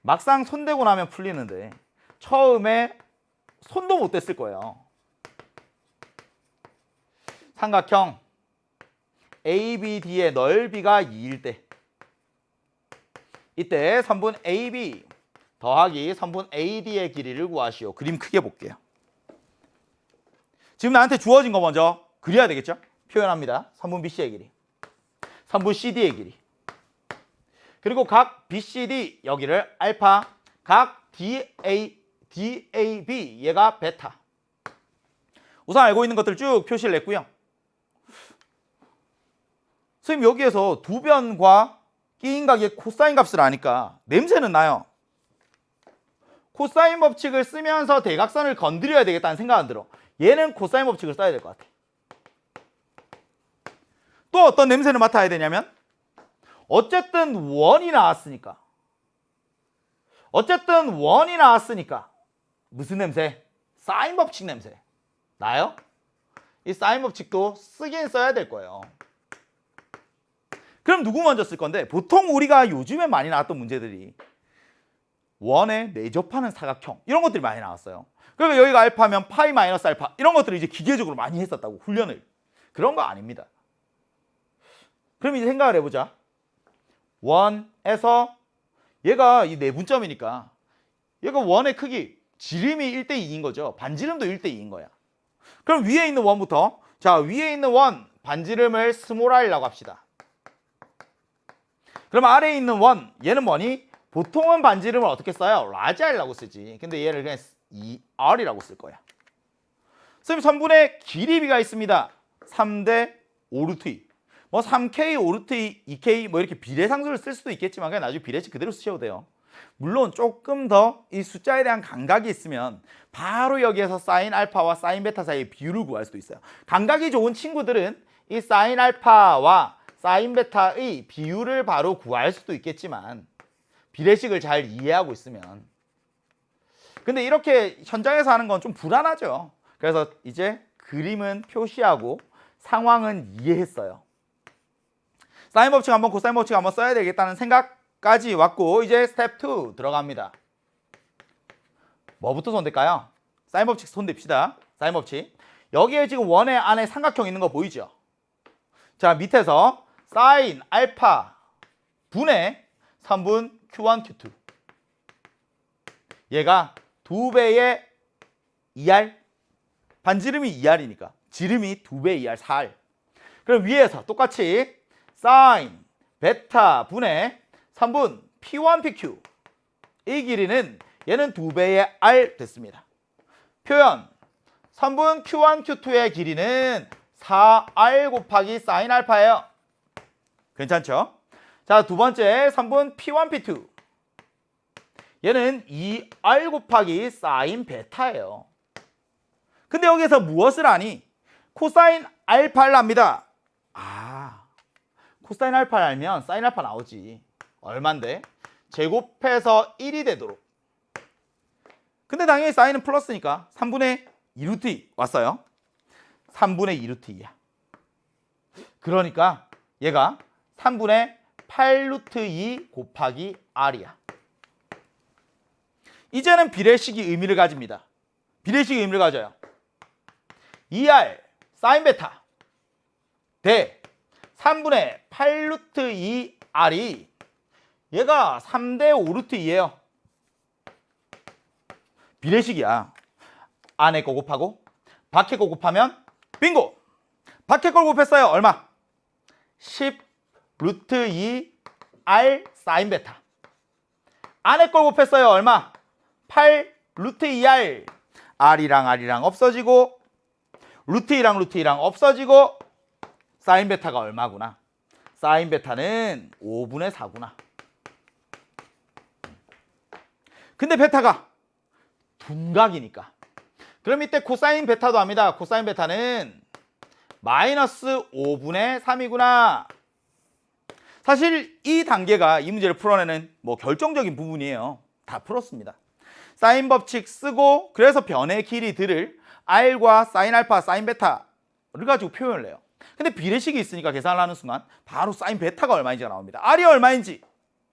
막상 손대고 나면 풀리는데 처음에 손도 못 댔을 거예요. 삼각형 ABD의 넓이가 2일 때 이때 선분 AB 더하기 선분 AD의 길이를 구하시오. 그림 크게 볼게요. 지금 나한테 주어진 거 먼저 그려야 되겠죠? 표현합니다. 선분 BC의 길이, 선분 CD의 길이, 그리고 각 BCD 여기를 알파, 각 DAB 얘가 베타. 우선 알고 있는 것들 쭉 표시를 냈고요. 선생님 여기에서 두 변과 끼인각의 코사인 값을 아니까 냄새는 나요. 코사인 법칙을 쓰면서 대각선을 건드려야 되겠다는 생각은 들어. 얘는 코사인 법칙을 써야 될 것 같아. 또 어떤 냄새를 맡아야 되냐면 어쨌든 원이 나왔으니까 무슨 냄새? 사인 법칙 냄새 나요? 이 사인 법칙도 쓰긴 써야 될 거예요. 그럼 누구 먼저 쓸 건데 보통 우리가 요즘에 많이 나왔던 문제들이 원에 내접하는 사각형 이런 것들이 많이 나왔어요. 그러니까 여기가 알파면 파이 마이너스 알파 이런 것들을 이제 기계적으로 많이 했었다고 훈련을. 그런 거 아닙니다. 그럼 이제 생각을 해보자. 원에서 얘가 이 내분점이니까 얘가 원의 크기 지름이 1대2인 거죠. 반지름도 1대2인 거야. 그럼 위에 있는 원부터 자 위에 있는 원 반지름을 스몰 r이라고 합시다. 그럼 아래에 있는 원 얘는 뭐니? 보통은 반지름을 어떻게 써요? 라지 r이라고 쓰지. 근데 얘를 그냥 2r이라고 쓸 거야. 선생님 선분의 길이비가 있습니다. 3대 5루트 2. 뭐 3K, 5루트 2, 2K 뭐 이렇게 비례상수를 쓸 수도 있겠지만 그냥 나중에 비례식 그대로 쓰셔도 돼요. 물론 조금 더 이 숫자에 대한 감각이 있으면 바로 여기에서 사인 알파와 사인 베타 사이의 비율을 구할 수도 있어요. 감각이 좋은 친구들은 이 사인 알파와 사인 베타의 비율을 바로 구할 수도 있겠지만 비례식을 잘 이해하고 있으면 근데 이렇게 현장에서 하는 건 좀 불안하죠. 그래서 이제 그림은 표시하고 상황은 이해했어요. 사인 법칙 한번 코사인 법칙 한번 써야 되겠다는 생각까지 왔고 이제 스텝 2 들어갑니다. 뭐부터 손댈까요? 사인 법칙 손댑시다. 사인 법칙. 여기에 지금 원의 안에 삼각형 있는 거 보이죠? 자 밑에서 사인 알파 분의 3분 Q1 Q2 얘가 2배의 2R 반지름이 2R이니까 지름이 2배 2R 4R. 그럼 위에서 똑같이 사인 베타 분의 3분 P1 PQ 이 길이는 얘는 2배의 R 됐습니다. 표현 3분 Q1 Q2의 길이는 4R 곱하기 사인 알파예요. 괜찮죠? 자, 두 번째 3분 P1 P2 얘는 2R 곱하기 사인 베타예요. 근데 여기서 무엇을 하니? 코사인 알파를 합니다. 코사인 알파를 알면 사인 알파 나오지. 얼만데? 제곱해서 1이 되도록. 근데 당연히 사인은 플러스니까 3분의 2루트 2 왔어요. 3분의 2루트 2야. 그러니까 얘가 3분의 8루트 2 곱하기 R이야. 이제는 비례식이 의미를 가집니다. 비례식이 의미를 가져요. 2R 사인 베타 대 3분의 8루트 2R이 얘가 3대 5루트 2예요. 비례식이야. 안에 거 곱하고 밖에 거 곱하면 빙고! 밖에 걸 곱했어요. 얼마? 10 루트 2R 사인 베타. 안에 걸 곱했어요. 얼마? 8 루트 2R. R이랑 R이랑 없어지고 루트 2랑 루트 2랑 없어지고 사인 베타가 얼마구나? 사인 베타는 5분의 4구나. 근데 베타가 둔각이니까. 그럼 이때 코사인 베타도 합니다. 코사인 베타는 마이너스 5분의 3이구나. 사실 이 단계가 이 문제를 풀어내는 뭐 결정적인 부분이에요. 다 풀었습니다. 사인 법칙 쓰고 그래서 변의 길이들을 R과 사인 알파, 사인 베타를 가지고 표현을 해요. 근데 비례식이 있으니까 계산을 하는 순간 바로 사인 베타가 얼마인지가 나옵니다. R이 얼마인지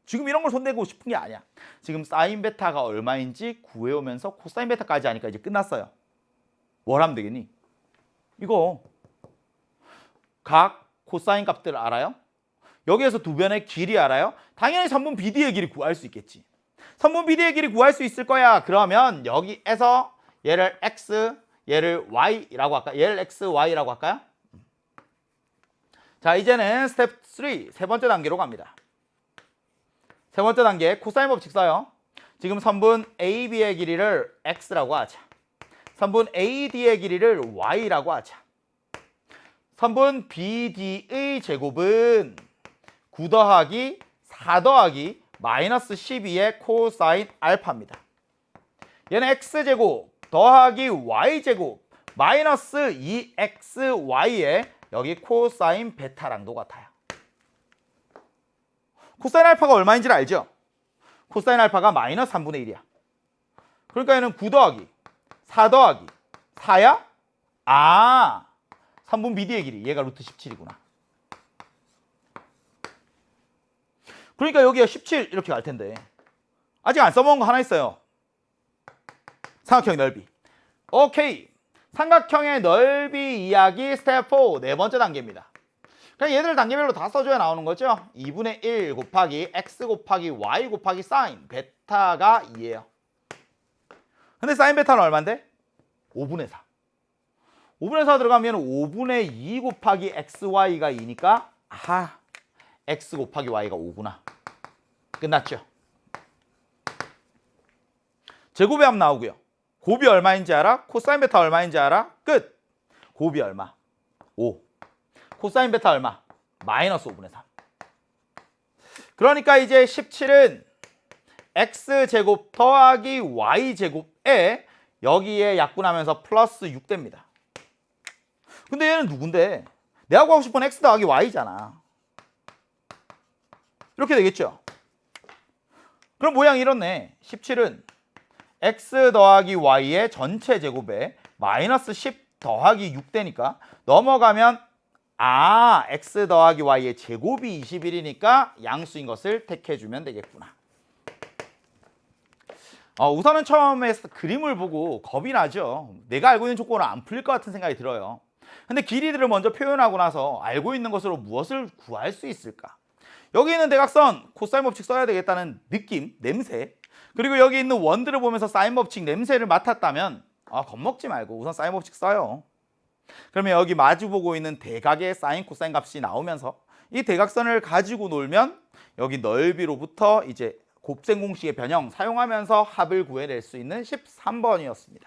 지금 이런 걸 손대고 싶은 게 아니야. 지금 사인 베타가 얼마인지 구해오면서 코사인 베타까지 하니까 이제 끝났어요. 뭘 하면 되겠니? 이거 각 코사인 값들을 알아요? 여기에서 두 변의 길이 알아요? 당연히 선분 BD의 길이 구할 수 있겠지. 선분 BD의 길이 구할 수 있을 거야. 그러면 여기에서 얘를 X, 얘를 Y라고 할까요? 얘를 X, Y라고 할까요? 자, 이제는 스텝 3, 세 번째 단계로 갑니다. 세 번째 단계 코사인 법칙 써요. 지금 선분 AB의 길이를 X라고 하자. 선분 AD의 길이를 Y라고 하자. 선분 BD의 제곱은 9 더하기 4 더하기 마이너스 12의 코사인 알파입니다. 얘는 X제곱 더하기 Y제곱 마이너스 2XY의 여기 코사인 베타랑도 같아요. 코사인 알파가 얼마인지를 알죠? 코사인 알파가 마이너스 3분의 1이야. 그러니까 얘는 9 더하기 4 더하기 4야? 아, 3분 BD의 길이 얘가 루트 17이구나. 그러니까 여기가 17 이렇게 갈 텐데 아직 안 써먹은 거 하나 있어요. 삼각형의 넓이. 오케이. 삼각형의 넓이 이야기 스텝 4 네 번째 단계입니다. 그냥 얘들 단계별로 다 써줘야 나오는 거죠. 2분의 1 곱하기 x 곱하기 y 곱하기 사인 베타가 2예요. 근데 사인 베타는 얼마인데? 5분의 4. 5분의 4 들어가면 5분의 2 곱하기 xy가 2니까 아하, x 곱하기 y가 5구나. 끝났죠. 제곱의 합 나오고요. 곱이 얼마인지 알아? 코사인 베타 얼마인지 알아? 끝. 곱이 얼마? 5. 코사인 베타 얼마? 마이너스 5분의 3. 그러니까 이제 17은 x제곱 더하기 y제곱에 여기에 약분하면서 플러스 6 됩니다. 근데 얘는 누군데? 내가 구하고 싶은 x 더하기 y잖아. 이렇게 되겠죠? 그럼 모양이 이렇네. 17은 x 더하기 y의 전체 제곱에 마이너스 10 더하기 6 되니까 넘어가면 아, x 더하기 y의 제곱이 21이니까 양수인 것을 택해주면 되겠구나. 우선은 처음에 그림을 보고 겁이 나죠. 내가 알고 있는 조건은 안 풀릴 것 같은 생각이 들어요. 근데 길이들을 먼저 표현하고 나서 알고 있는 것으로 무엇을 구할 수 있을까? 여기 있는 대각선 코사인 법칙 써야 되겠다는 느낌, 냄새, 그리고 여기 있는 원들을 보면서 사인 법칙 냄새를 맡았다면 겁먹지 말고 우선 사인 법칙 써요. 그러면 여기 마주보고 있는 대각의 사인 코사인 값이 나오면서 이 대각선을 가지고 놀면 여기 넓이로부터 이제 곱셈 공식의 변형 사용하면서 합을 구해낼 수 있는 13번이었습니다.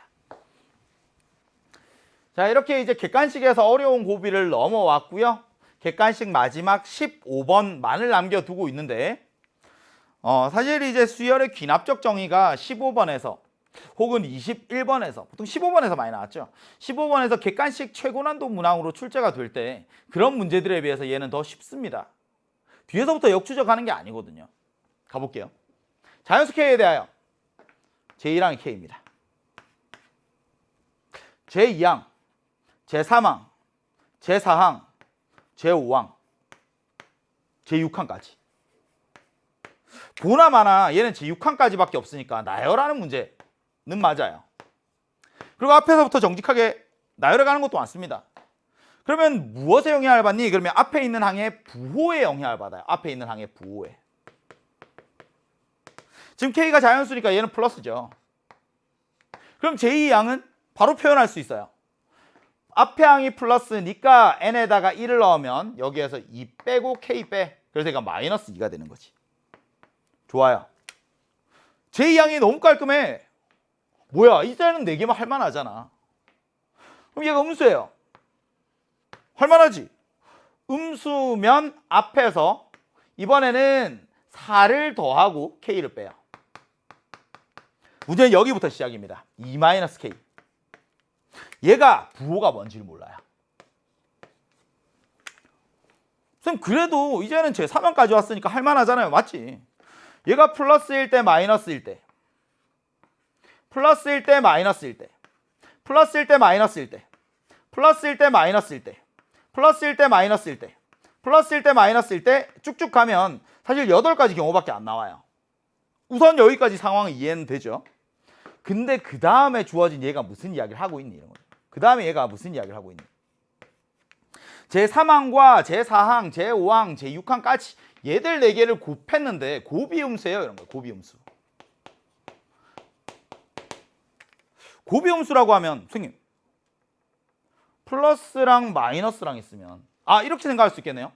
자, 이렇게 이제 객관식에서 어려운 고비를 넘어왔고요. 객관식 마지막 15번만을 남겨두고 있는데 사실 이제 수열의 귀납적 정의가 15번에서 혹은 21번에서 보통 15번에서 많이 나왔죠. 15번에서 객관식 최고난도 문항으로 출제가 될 때 그런 문제들에 비해서 얘는 더 쉽습니다. 뒤에서부터 역추적하는 게 아니거든요. 가볼게요. 자연수 K에 대하여 제1항이 K입니다. 제2항, 제3항, 제4항, 제5항, 제6항까지. 보나마나 얘는 제6항까지밖에 없으니까 나열하는 문제는 맞아요. 그리고 앞에서부터 정직하게 나열해가는 것도 많습니다. 그러면 무엇에 영향을 받니? 그러면 앞에 있는 항의 부호에 영향을 받아요. 앞에 있는 항의 부호에. 지금 K가 자연수니까 얘는 플러스죠. 그럼 제2항은 바로 표현할 수 있어요. 앞에 항이 플러스니까 n에다가 1을 넣으면 여기에서 2 빼고 K 빼. 그래서 얘가 마이너스 2가 되는 거지. 좋아요. 제2항이 너무 깔끔해. 뭐야, 이제는 4개만 할만하잖아. 그럼 얘가 음수예요. 할만하지? 음수면 앞에서 이번에는 4를 더하고 K를 빼요. 문제는 여기부터 시작입니다. 2-K. 얘가 부호가 뭔지를 몰라요. 선생님, 그래도 이제는 제3항까지 왔으니까 할만하잖아요. 맞지? 얘가 플러스일 때, 마이너스일 때, 플러스일 때, 마이너스일 때, 플러스일 때, 마이너스일 때, 플러스일 때, 마이너스일 때, 플러스일 때, 마이너스일 때, 플러스일 때, 마이너스일 때 쭉쭉 가면 사실 8가지 경우밖에 안 나와요. 우선 여기까지 상황은 이해는 되죠. 근데 그 다음에 주어진 얘가 무슨 이야기를 하고 있니? 이런 거예요. 그 다음에 얘가 무슨 이야기를 하고 있니? 제3항과 제4항, 제5항, 제6항까지 얘들 4개를 곱했는데 고비음수예요. 이런 거예요. 고비음수. 고비음수라고 하면 선생님, 플러스랑 마이너스랑 있으면 이렇게 생각할 수 있겠네요.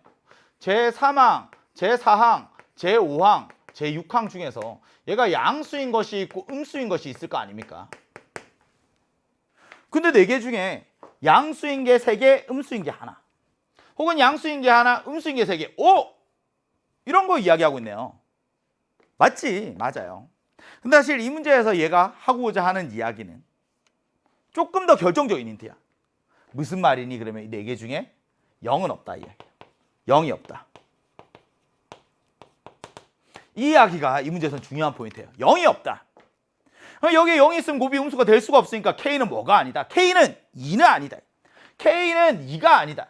제3항, 제4항, 제5항, 제6항 중에서 얘가 양수인 것이 있고 음수인 것이 있을 거 아닙니까? 근데 4개 중에 양수인 게 3개, 음수인 게 하나, 혹은 양수인 게 하나, 음수인 게 3개. 오! 이런 거 이야기하고 있네요. 맞지? 맞아요. 근데 사실 이 문제에서 얘가 하고자 하는 이야기는 조금 더 결정적인 힌트야. 무슨 말이니? 그러면 이 4개 중에 0은 없다 이 이야기야. 0이 없다. 이 이야기가 이 문제에서는 중요한 포인트예요. 0이 없다. 여기에 0이 있으면 고비음수가 될 수가 없으니까 K는 뭐가 아니다? K는 2는 아니다. K는 2가 아니다.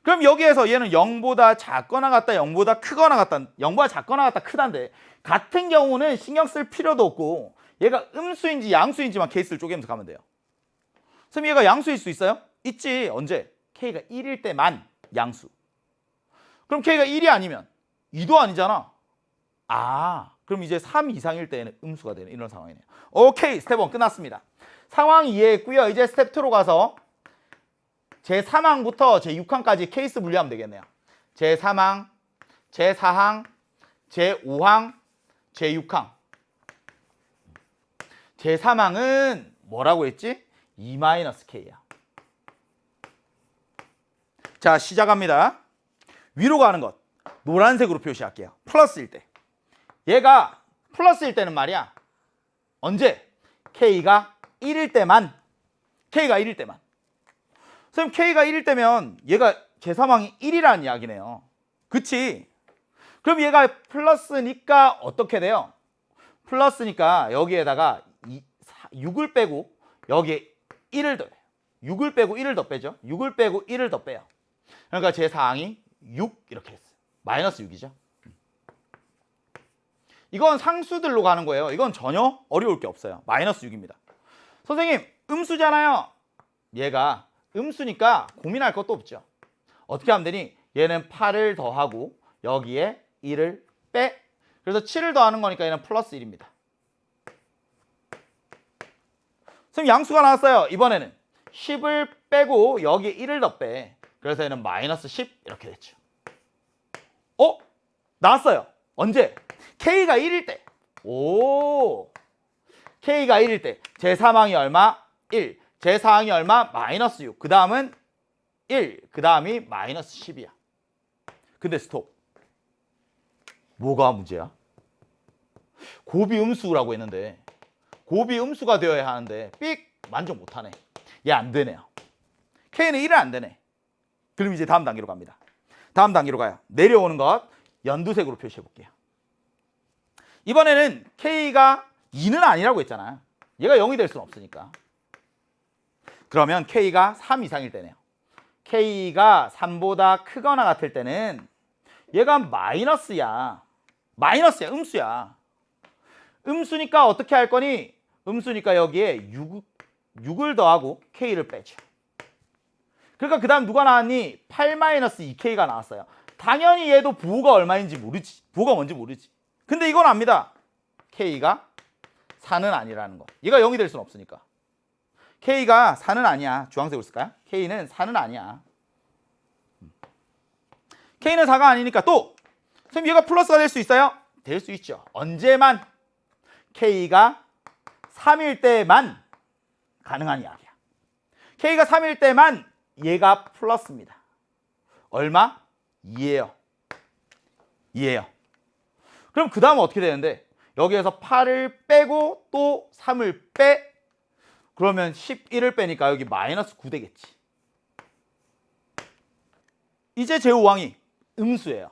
그럼 여기에서 얘는 0보다 작거나 같다, 0보다 크거나 같다, 0보다 작거나 같다, 크다인데 같은 경우는 신경 쓸 필요도 없고 얘가 음수인지 양수인지만 케이스를 쪼개면서 가면 돼요. 선생님, 얘가 양수일 수 있어요? 있지. 언제? K가 1일 때만 양수. 그럼 K가 1이 아니면 2도 아니잖아. 그럼 이제 3 이상일 때는 음수가 되는 이런 상황이네요. 오케이, 스텝 1 끝났습니다. 상황 이해했고요. 이제 스텝 2로 가서 제3항부터 제6항까지 케이스 분류하면 되겠네요. 제3항, 제4항, 제5항, 제6항. 제3항은 뭐라고 했지? 2-K야. 자, 시작합니다. 위로 가는 것 노란색으로 표시할게요. 플러스일 때. 얘가 플러스일 때는 말이야. 언제? K가 1일 때만. K가 1일 때만. 선생님, K가 1일 때면 얘가 제3항이 1이라는 이야기네요. 그치? 그럼 얘가 플러스니까 어떻게 돼요? 플러스니까 여기에다가 6을 빼고 여기에 1을 더해요. 6을 빼고 1을 더 빼죠. 6을 빼고 1을 더 빼요. 그러니까 제4항이 6 이렇게 했어요. 마이너스 6이죠. 이건 상수들로 가는 거예요. 이건 전혀 어려울 게 없어요. 마이너스 6입니다. 선생님, 음수잖아요. 얘가 음수니까 고민할 것도 없죠. 어떻게 하면 되니? 얘는 8을 더하고 여기에 1을 빼. 그래서 7을 더하는 거니까 얘는 플러스 1입니다. 선생님, 양수가 나왔어요. 이번에는 10을 빼고 여기에 1을 더 빼. 그래서 얘는 마이너스 10 이렇게 됐죠. 나왔어요. 언제? K가 1일 때. K가 1일 때. 제3항이 얼마? 1. 제4항이 얼마? 마이너스 6. 그 다음은 1. 그 다음이 마이너스 10이야. 근데 스톱. 뭐가 문제야? 고비음수라고 했는데 고비음수가 되어야 하는데 삑! 만족 못하네. 얘 안 되네요. K는 1은 안 되네. 그럼 이제 다음 단계로 갑니다. 다음 단계로 가요. 내려오는 것 연두색으로 표시해 볼게요. 이번에는 K가 2는 아니라고 했잖아요. 얘가 0이 될 수는 없으니까. 그러면 K가 3 이상일 때네요. K가 3보다 크거나 같을 때는 얘가 마이너스야. 마이너스야. 음수야. 음수니까 어떻게 할 거니? 음수니까 여기에 6을 더하고 K를 빼죠. 그러니까 그 다음 누가 나왔니? 8-2K가 나왔어요. 당연히 얘도 부호가 얼마인지 모르지. 부호가 뭔지 모르지. 근데 이건 압니다. K가 4는 아니라는 거. 얘가 0이 될 수는 없으니까. K가 4는 아니야. 주황색으로 쓸까요? K는 4는 아니야. K는 4가 아니니까 또 선생님, 얘가 플러스가 될 수 있어요? 될 수 있죠. 언제만? K가 3일 때만 가능한 이야기야. K가 3일 때만 얘가 플러스입니다. 얼마? 2예요. 2예요. 그럼 그 다음은 어떻게 되는데 여기에서 8을 빼고 또 3을 빼 그러면 11을 빼니까 여기 마이너스 9 되겠지. 이제 제5항이 음수예요.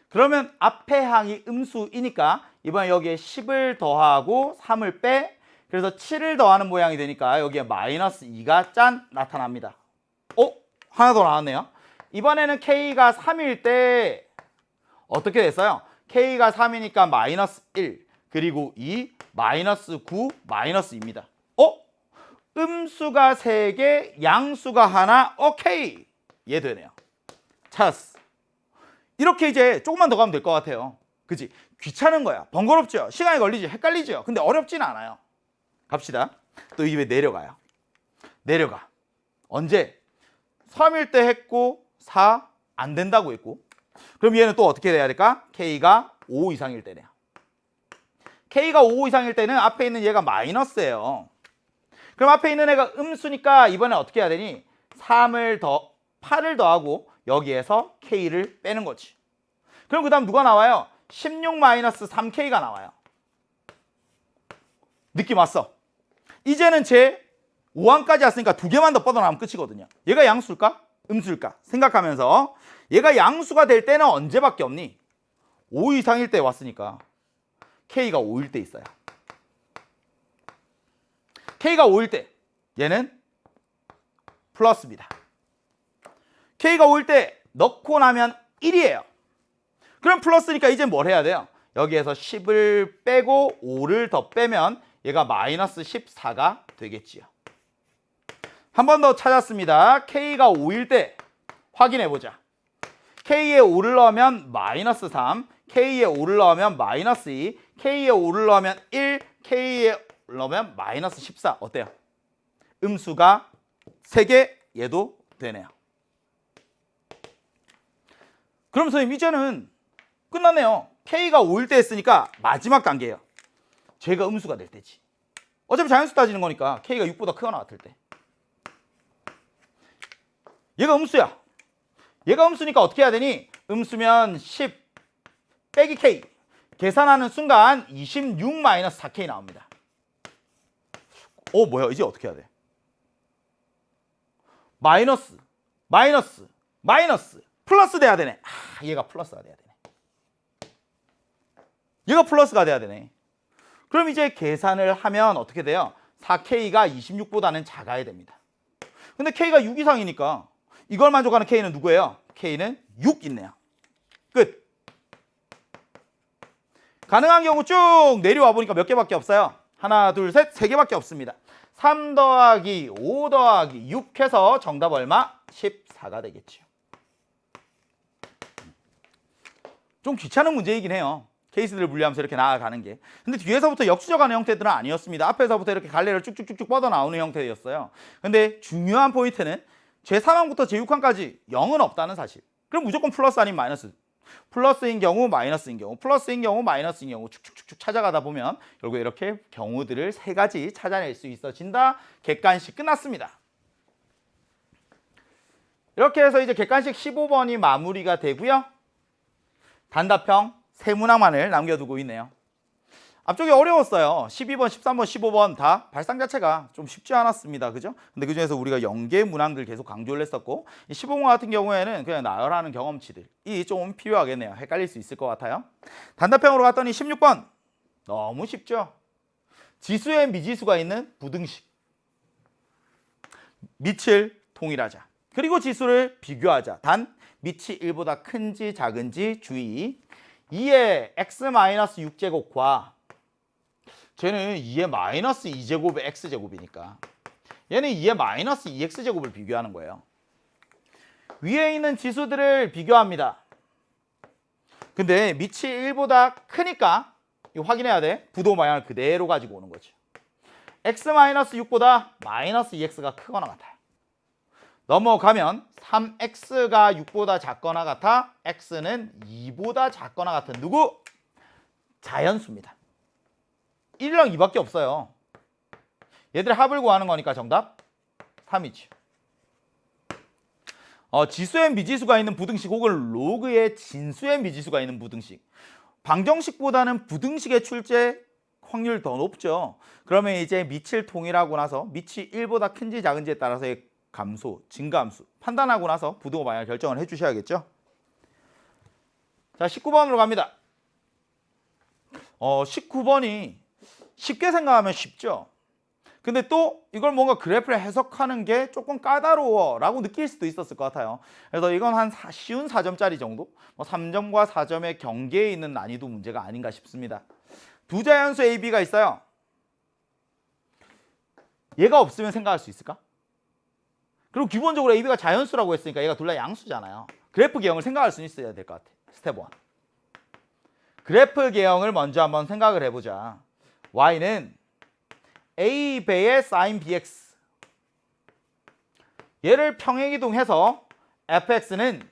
그러면 앞에 항이 음수이니까 이번에 여기에 10을 더하고 3을 빼 그래서 7을 더하는 모양이 되니까 여기에 마이너스 2가 짠 나타납니다. 하나 더 나왔네요. 이번에는 K가 3일 때 어떻게 됐어요? K가 3이니까 마이너스 1 그리고 2 마이너스 9 마이너스 2입니다. 음수가 3개 양수가 하나 오케이 이해되네요. 찾았어. 이렇게 이제 조금만 더 가면 될 것 같아요. 그치? 귀찮은 거야. 번거롭죠? 시간이 걸리지? 헷갈리죠? 근데 어렵진 않아요. 갑시다. 또 이게 왜 내려가요? 내려가. 언제? 3일 때 했고 4 안 된다고 했고 그럼 얘는 또 어떻게 돼야 될까? K가 5 이상일 때네요. K가 5 이상일 때는 앞에 있는 얘가 마이너스예요. 그럼 앞에 있는 애가 음수니까 이번에 어떻게 해야 되니? 8을 더하고 여기에서 K를 빼는 거지. 그럼 그 다음 누가 나와요? 16 마이너스 3K가 나와요. 느낌 왔어? 이제는 제 5항까지 왔으니까 2개만 더 뻗어나가면 끝이거든요. 얘가 양수일까? 음수일까? 생각하면서 얘가 양수가 될 때는 언제밖에 없니? 5 이상일 때 왔으니까 K가 5일 때 있어요. K가 5일 때 얘는 플러스입니다. K가 5일 때 넣고 나면 1이에요. 그럼 플러스니까 이제 뭘 해야 돼요? 여기에서 10을 빼고 5를 더 빼면 얘가 마이너스 14가 되겠지요. 한 번 더 찾았습니다. K가 5일 때 확인해 보자. K에 5를 넣으면 마이너스 3, K에 5를 넣으면 마이너스 2, K에 5를 넣으면 1, K에 넣으면 마이너스 14. 어때요? 음수가 3개 얘도 되네요. 그럼 선생님 이제는 끝났네요. K가 5일 때 했으니까 마지막 단계예요. 쟤가 음수가 될 때지. 어차피 자연수 따지는 거니까 K가 6보다 크거나 같을 때. 얘가 음수야. 얘가 음수니까 어떻게 해야 되니? 음수면 10 빼기 K. 계산하는 순간 26 마이너스 4K 나옵니다. 뭐야? 이제 어떻게 해야 돼? 마이너스, 마이너스, 마이너스. 플러스 돼야 되네. 얘가 플러스가 돼야 되네. 얘가 플러스가 돼야 되네. 그럼 이제 계산을 하면 어떻게 돼요? 4K가 26보다는 작아야 됩니다. 근데 K가 6 이상이니까 이걸 만족하는 K는 누구예요? K는 6 있네요. 끝. 가능한 경우 쭉 내려와 보니까 몇 개밖에 없어요? 하나, 둘, 셋, 3개밖에 없습니다. 3 더하기 5 더하기 6 해서 정답 얼마? 14가 되겠죠. 좀 귀찮은 문제이긴 해요. 케이스들을 분리하면서 이렇게 나아가는 게. 근데 뒤에서부터 역수적하는 형태들은 아니었습니다. 앞에서부터 이렇게 갈래를 쭉쭉쭉쭉 뻗어 나오는 형태였어요. 근데 중요한 포인트는 제3항부터 제6항까지 0은 없다는 사실. 그럼 무조건 플러스 아닌 마이너스. 플러스인 경우, 마이너스인 경우, 플러스인 경우, 마이너스인 경우 쭉쭉쭉쭉 찾아가다 보면 결국 이렇게 경우들을 3가지 찾아낼 수 있어진다. 객관식 끝났습니다. 이렇게 해서 이제 객관식 15번이 마무리가 되고요. 단답형 3문항만을 남겨두고 있네요. 앞쪽이 어려웠어요. 12번, 13번, 15번 다 발상 자체가 좀 쉽지 않았습니다. 그죠? 근데 그 중에서 우리가 연계 문항들 계속 강조를 했었고 15번 같은 경우에는 그냥 나열하는 경험치들이 좀 필요하겠네요. 헷갈릴 수 있을 것 같아요. 단답형으로 갔더니 16번 너무 쉽죠? 지수에 미지수가 있는 부등식. 밑을 통일하자. 그리고 지수를 비교하자. 단 밑이 1보다 큰지 작은지 주의. 2의 x-6제곱과 쟤는 2의 마이너스 2제곱의 x제곱이니까 얘는 2의 마이너스 2x제곱을 비교하는 거예요. 위에 있는 지수들을 비교합니다. 근데 밑이 1보다 크니까 이거 확인해야 돼. 부도 방향을 그대로 가지고 오는 거죠. x-6보다 마이너스 2x가 크거나 같아요. 넘어가면 3x가 6보다 작거나 같아 x는 2보다 작거나 같은 누구? 자연수입니다. 1랑 2밖에 없어요. 얘들의 합을 구하는 거니까 정답 3이지. 지수엔 미지수가 있는 부등식 혹은 로그에 진수엔 미지수가 있는 부등식. 방정식보다는 부등식의 출제 확률 더 높죠. 그러면 이제 밑을 통일하고 나서 밑이 1보다 큰지 작은지에 따라서의 감소, 증가함수 판단하고 나서 부등호 방향을 결정을 해주셔야겠죠. 자, 19번으로 갑니다. 19번이 쉽게 생각하면 쉽죠. 근데 또 이걸 뭔가 그래프를 해석하는 게 조금 까다로워 라고 느낄 수도 있었을 것 같아요. 그래서 이건 한 쉬운 4점짜리 정도? 3점과 4점의 경계에 있는 난이도 문제가 아닌가 싶습니다. 두 자연수 A, B가 있어요. 얘가 없으면 생각할 수 있을까? 그리고 기본적으로 A, B가 자연수라고 했으니까 얘가 둘 다 양수잖아요. 그래프 개형을 생각할 수 있어야 될 것 같아. 스텝 1. 그래프 개형을 먼저 한번 생각을 해보자. Y는 A 배의 sin bx. 얘를 평행이동해서 fx는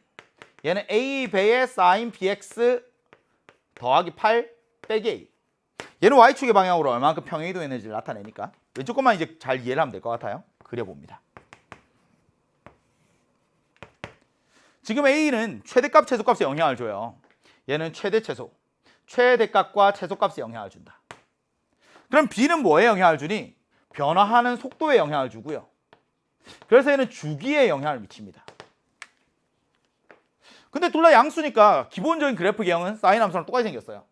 얘는 A 배의 sin bx 더하기 8 빼기 A. 얘는 y축의 방향으로 얼마만큼 평행이동했는지를 나타내니까 왼쪽 것만 이제 잘 이해를 하면 될 것 같아요. 그려봅니다. 지금 A는 최대값, 최소값에 영향을 줘요. 얘는 최대, 최소. 최대값과 최소값에 영향을 준다. 그럼 B는 뭐에 영향을 주니? 변화하는 속도에 영향을 주고요. 그래서 얘는 주기에 영향을 미칩니다. 근데 둘 다 양수니까 기본적인 그래프 개형은 사인 함수랑 똑같이 생겼어요.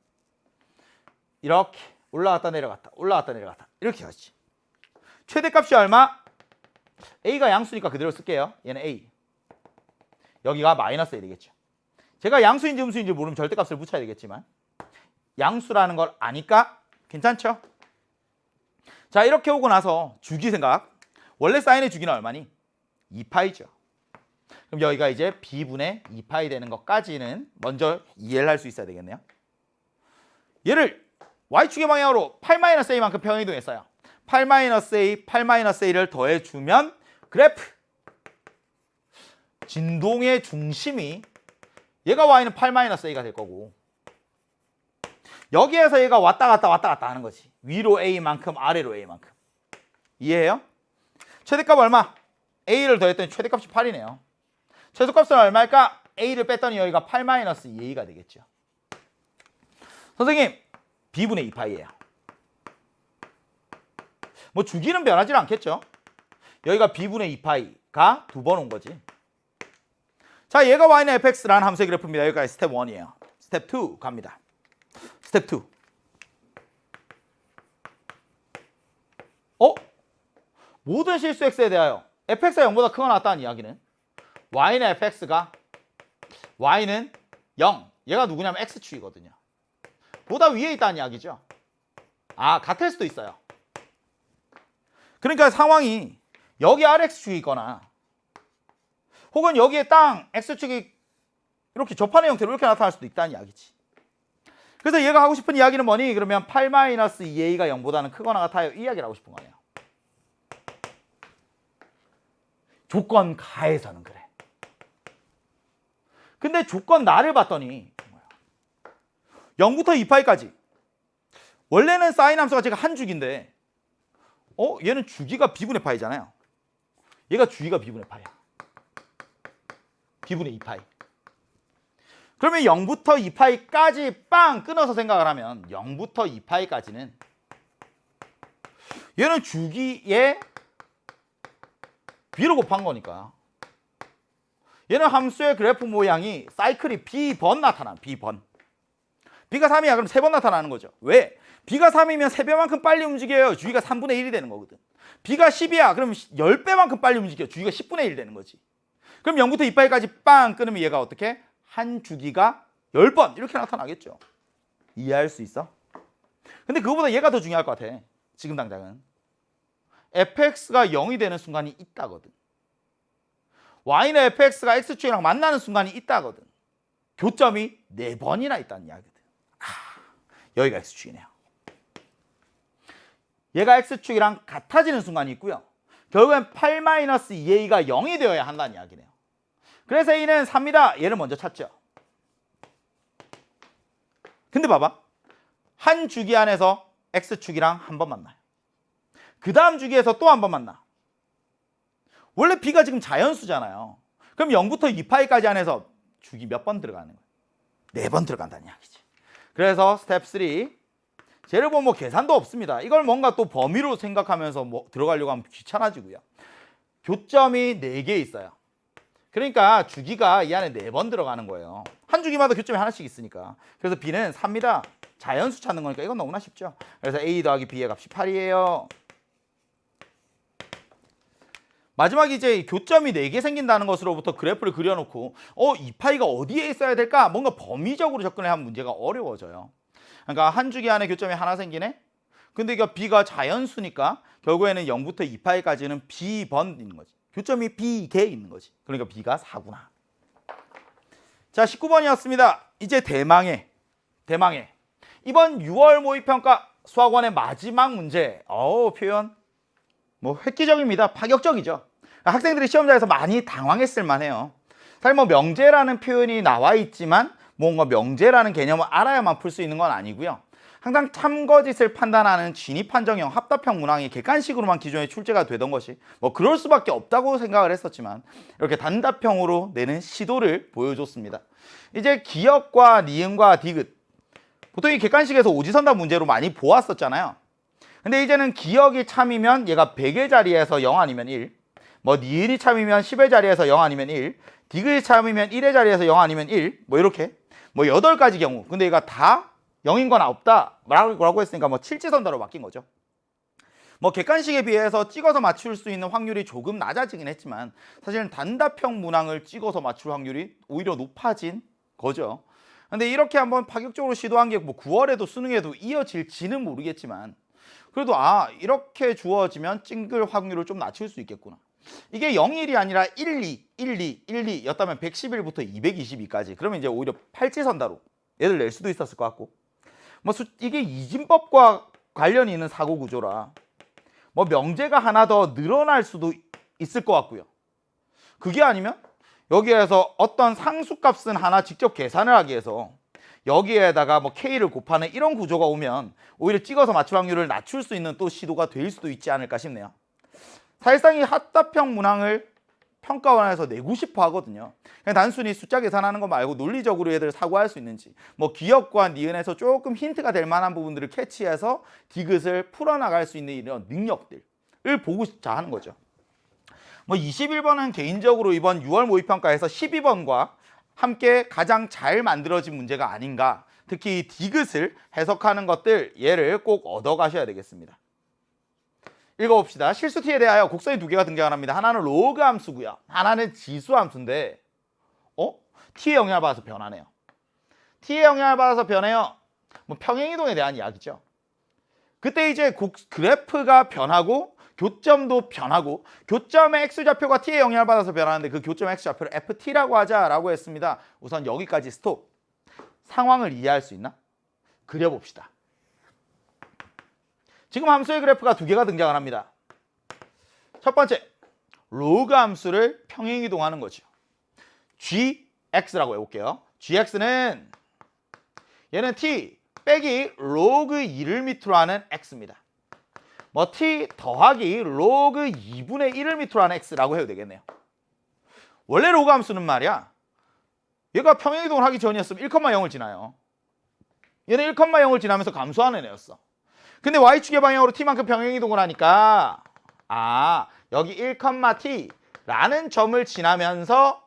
이렇게 올라갔다 내려갔다 올라갔다 내려갔다 이렇게 가지. 최대값이 얼마? A가 양수니까 그대로 쓸게요. 얘는 A. 여기가 마이너스 1이겠죠. 제가 양수인지 음수인지 모르면 절대값을 붙여야 되겠지만 양수라는 걸 아니까 괜찮죠? 자, 이렇게 오고 나서 주기 생각. 원래 사인의 주기는 얼마니? 2파이죠. 그럼 여기가 이제 B분의 2파이 되는 것까지는 먼저 이해를 할 수 있어야 되겠네요. 얘를 Y축의 방향으로 8-A만큼 평행이동했어요. 8-A, 8-A를 더해주면 그래프 진동의 중심이 얘가 Y는 8-A가 될 거고 여기에서 얘가 왔다 갔다 하는 거지. 위로 A만큼 아래로 A만큼. 이해해요? 최대값 얼마? A를 더했더니 최대값이 8이네요. 최소값은 얼마일까? A를 뺐더니 여기가 8-2A가 되겠죠. 선생님, B분의 2파이예요. 뭐 주기는 변하지 않겠죠. 여기가 B분의 2파이가 두 번 온 거지. 자, 얘가 Y는 fx라는 함수의 그래프입니다. 여기까지 스텝 1이에요. 스텝 2 갑니다. 스텝 2. 모든 실수 x에 대하여 fx가 0보다 크거나 같다는 이야기는 y는 fx가 y는 0. 얘가 누구냐면 x축이거든요. 보다 위에 있다는 이야기죠. 같을 수도 있어요. 그러니까 상황이 여기 rx축이 있거나 혹은 여기에 땅 x축이 이렇게 접하는 형태로 이렇게 나타날 수도 있다는 이야기지. 그래서 얘가 하고 싶은 이야기는 뭐니? 그러면 8-2a가 0보다는 크거나 같아요. 이 이야기를 하고 싶은 거예요. 조건 가에서는 그래. 근데 조건 나를 봤더니 0부터 2파이까지 원래는 사인 함수가 제가 한 주기인데 얘는 주기가 b분의 파이잖아요. 얘가 주기가 b분의 파이야. b분의 2파이. 그러면 0부터 2파이까지 빵 끊어서 생각을 하면 0부터 2파이까지는 얘는 주기에 b로 곱한 거니까 얘는 함수의 그래프 모양이 사이클이 b번 나타나. b번. b가 3이야. 그럼 3번 나타나는 거죠. 왜? b가 3이면 3배만큼 빨리 움직여요. 주기가 3분의 1이 되는 거거든. b가 10이야. 그럼 10배만큼 빨리 움직여. 주기가 10분의 1이 되는 거지. 그럼 0부터 2파이까지 빵 끊으면 얘가 어떻게? 한 주기가 10번 이렇게 나타나겠죠. 이해할 수 있어? 근데 그거보다 얘가 더 중요할 것 같아. 지금 당장은 fx가 0이 되는 순간이 있다거든. y는 fx가 x축이랑 만나는 순간이 있다거든. 교점이 4번이나 있다는 이야기거든. 여기가 x축이네요. 얘가 x축이랑 같아지는 순간이 있고요. 결국엔 8-2a가 0이 되어야 한다는 이야기네요. 그래서 a는 3이다. 얘를 먼저 찾죠. 근데 봐봐. 한 주기 안에서 x축이랑 한 번 만나요. 그 다음 주기에서 또 한 번 만나. 원래 b가 지금 자연수잖아요. 그럼 0부터 2파이까지 안에서 주기 몇 번 들어가는 거예요? 4번 들어간다는 이야기지. 그래서 스텝 3. 쟤를 보면 뭐 계산도 없습니다. 이걸 뭔가 또 범위로 생각하면서 뭐 들어가려고 하면 귀찮아지고요. 교점이 4개 있어요. 그러니까 주기가 이 안에 4번 들어가는 거예요. 한 주기마다 교점이 하나씩 있으니까. 그래서 b는 3입니다. 자연수 찾는 거니까 이건 너무나 쉽죠. 그래서 a 더하기 b의 값이 8이에요. 마지막에 이제 교점이 4개 생긴다는 것으로부터 그래프를 그려놓고 2파이가 어디에 있어야 될까? 뭔가 범위적으로 접근을 하면 문제가 어려워져요. 그러니까 한 주기 안에 교점이 하나 생기네? 근데 이거 b가 자연수니까 결국에는 0부터 2파이까지는 b번 있는 거지. 교점이 b개 있는 거지. 그러니까 b가 4구나. 자, 19번이었습니다. 이제 대망의 이번 6월 모의평가 수학원의 마지막 문제. 표현 뭐 획기적입니다. 파격적이죠. 학생들이 시험장에서 많이 당황했을 만해요. 사실 뭐 명제라는 표현이 나와 있지만 뭔가 명제라는 개념을 알아야만 풀 수 있는 건 아니고요. 항상 참거짓을 판단하는 진입판정형 합답형 문항이 객관식으로만 기존에 출제가 되던 것이 뭐 그럴 수밖에 없다고 생각을 했었지만 이렇게 단답형으로 내는 시도를 보여줬습니다. 이제 기역과 니은과 디귿 보통 이 객관식에서 오지선답 문제로 많이 보았었잖아요. 근데 이제는 기역이 참이면 얘가 100의 자리에서 0 아니면 1, 뭐 니은이 참이면 10의 자리에서 0 아니면 1, 디귿이 참이면 1의 자리에서 0 아니면 1, 뭐 이렇게 뭐 8가지 경우. 근데 얘가 다 0인 건 없다 라고 했으니까 뭐 칠지선다로 바뀐 거죠. 뭐 객관식에 비해서 찍어서 맞출 수 있는 확률이 조금 낮아지긴 했지만 사실은 단답형 문항을 찍어서 맞출 확률이 오히려 높아진 거죠. 근데 이렇게 한번 파격적으로 시도한 게 뭐 9월에도 수능에도 이어질지는 모르겠지만 그래도 이렇게 주어지면 찍을 확률을 좀 낮출 수 있겠구나. 이게 0, 1이 아니라 1, 2, 1, 2, 1, 2 였다면 111부터 222까지 그러면 이제 오히려 팔지선다로 얘를 낼 수도 있었을 것 같고 뭐 이게 이진법과 관련이 있는 사고 구조라 뭐 명제가 하나 더 늘어날 수도 있을 것 같고요. 그게 아니면 여기에서 어떤 상수값은 하나 직접 계산을 하기 위해서 여기에다가 뭐 K를 곱하는 이런 구조가 오면 오히려 찍어서 맞출 확률을 낮출 수 있는 또 시도가 될 수도 있지 않을까 싶네요. 사실상 이 합답형 문항을 평가원에서 내고 싶어 하거든요. 그냥 단순히 숫자 계산하는 거 말고 논리적으로 얘들 사고할 수 있는지 뭐 기역과 니은에서 조금 힌트가 될 만한 부분들을 캐치해서 디귿을 풀어나갈 수 있는 이런 능력들을 보고자 하는 거죠. 뭐 21번은 개인적으로 이번 6월 모의평가에서 12번과 함께 가장 잘 만들어진 문제가 아닌가. 특히 디귿을 해석하는 것들 얘를 꼭 얻어가셔야 되겠습니다. 읽어봅시다. 실수 t에 대하여 곡선이 2개가 등장합니다. 하나는 로그 함수고요. 하나는 지수 함수인데 t의 영향을 받아서 변하네요. t의 영향을 받아서 변해요. 뭐 평행이동에 대한 이야기죠. 그때 이제 그래프가 변하고 교점도 변하고 교점의 x좌표가 t의 영향을 받아서 변하는데 그 교점의 x좌표를 ft라고 하자라고 했습니다. 우선 여기까지 스톱. 상황을 이해할 수 있나? 그려봅시다. 지금 함수의 그래프가 2개가 등장을 합니다. 첫 번째, 로그 함수를 평행이동하는 거죠. gx라고 해볼게요. gx는 얘는 t 빼기 로그 2를 밑으로 하는 x입니다. 뭐 t 더하기 로그 2분의 1을 밑으로 하는 x라고 해도 되겠네요. 원래 로그 함수는 말이야. 얘가 평행이동을 하기 전이었으면 1,0을 지나요. 얘는 1,0을 지나면서 감소하는 애였어. 근데 y축의 방향으로 t만큼 평행이동을 하니까 여기 1,t라는 점을 지나면서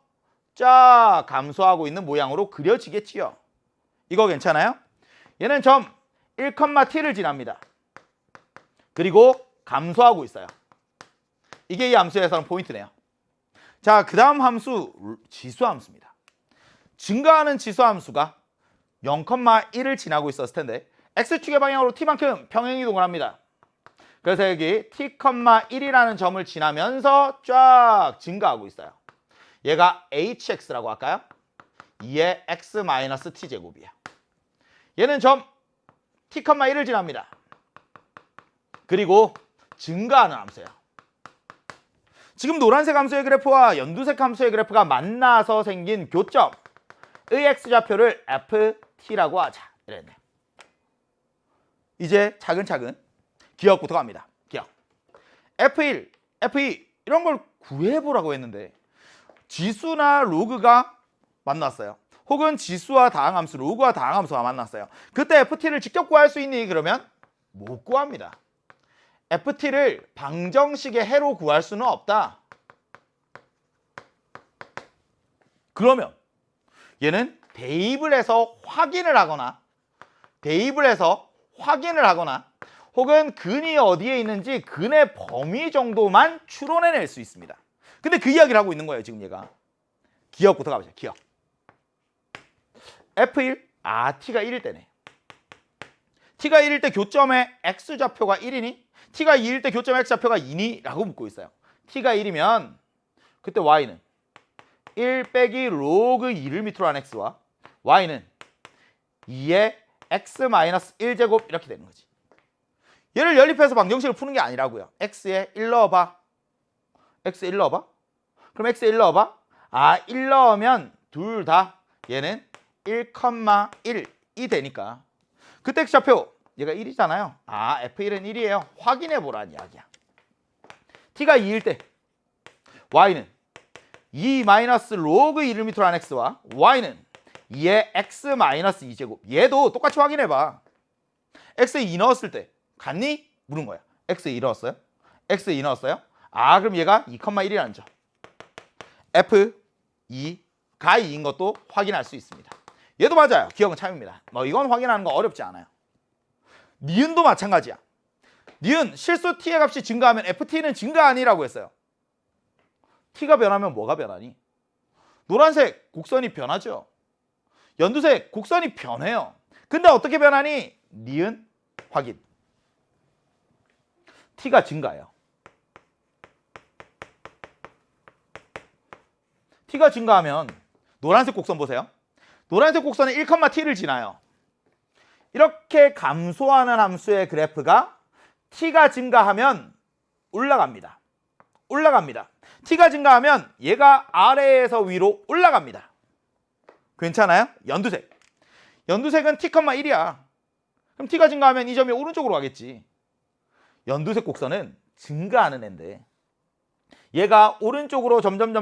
쫙 감소하고 있는 모양으로 그려지겠지요. 이거 괜찮아요? 얘는 점 1,t를 지납니다. 그리고 감소하고 있어요. 이게 이 함수에서는 포인트네요. 자, 그 다음 함수 지수 함수입니다. 증가하는 지수 함수가 0,1을 지나고 있었을 텐데 x축의 방향으로 t만큼 평행이동을 합니다. 그래서 여기 t,1이라는 점을 지나면서 쫙 증가하고 있어요. 얘가 hx라고 할까요? 2의 x-t제곱이에요. 얘는 점 t,1을 지납니다. 그리고 증가하는 함수예요. 지금 노란색 함수의 그래프와 연두색 함수의 그래프가 만나서 생긴 교점의 x좌표를 ft라고 하자. 이랬네. 이제 차근차근 기억부터 갑니다. 기억. F1, F2 이런 걸 구해보라고 했는데 지수나 로그가 만났어요. 혹은 지수와 다항함수, 로그와 다항함수가 만났어요. 그때 FT를 직접 구할 수 있니? 그러면 못 구합니다. FT를 방정식의 해로 구할 수는 없다. 그러면 얘는 대입을 해서 확인을 하거나 혹은 근이 어디에 있는지 근의 범위 정도만 추론해낼 수 있습니다. 근데 그 이야기를 하고 있는 거예요. 지금 얘가. 기억부터 가보자. 기억. F1, T가 1일 때네. T가 1일 때 교점의 X좌표가 1이니? T가 2일 때 교점의 X좌표가 2니? 라고 묻고 있어요. T가 1이면 그때 Y는 1 빼기 로그 2를 밑으로 한 X와 Y는 2의 X-1제곱 이렇게 되는 거지. 얘를 연립해서 방정식을 푸는 게 아니라고요. X에 1 넣어봐. X에 1 넣어봐. 그럼 X에 1 넣어봐. 1 넣으면 둘 다 얘는 1,1이 되니까 그때 X좌표 얘가 1이잖아요. F1은 1이에요. 확인해 보라는 이야기야. T가 2일 때 Y는 2 마이너스 로그 1을 밑으로 한 X와 Y는 2의 X-2제곱 얘도 똑같이 확인해 봐. X에 2 넣었을 때 같니? 물은 거야. X에 2 넣었어요? X에 2 넣었어요? 그럼 얘가 2,1이라는 점. F2가 2인 것도 확인할 수 있습니다. 얘도 맞아요. 기억은 참입니다. 이건 확인하는 거 어렵지 않아요. 니은도 마찬가지야. 니은 실수 t의 값이 증가하면 ft는 증가 아니라고 했어요. t가 변하면 뭐가 변하니? 노란색 곡선이 변하죠. 연두색 곡선이 변해요. 근데 어떻게 변하니? 니은 확인. t가 증가해요. t가 증가하면 노란색 곡선 보세요. 노란색 곡선은 1,t를 지나요. 이렇게 감소하는 함수의 그래프가 t가 증가하면 올라갑니다. t가 증가하면 얘가 아래에서 위로 올라갑니다. 괜찮아요? 연두색은 t,1이야. 그럼 t가 증가하면 이 점이 오른쪽으로 가겠지. 연두색 곡선은 증가하는 애인데 얘가 오른쪽으로 점점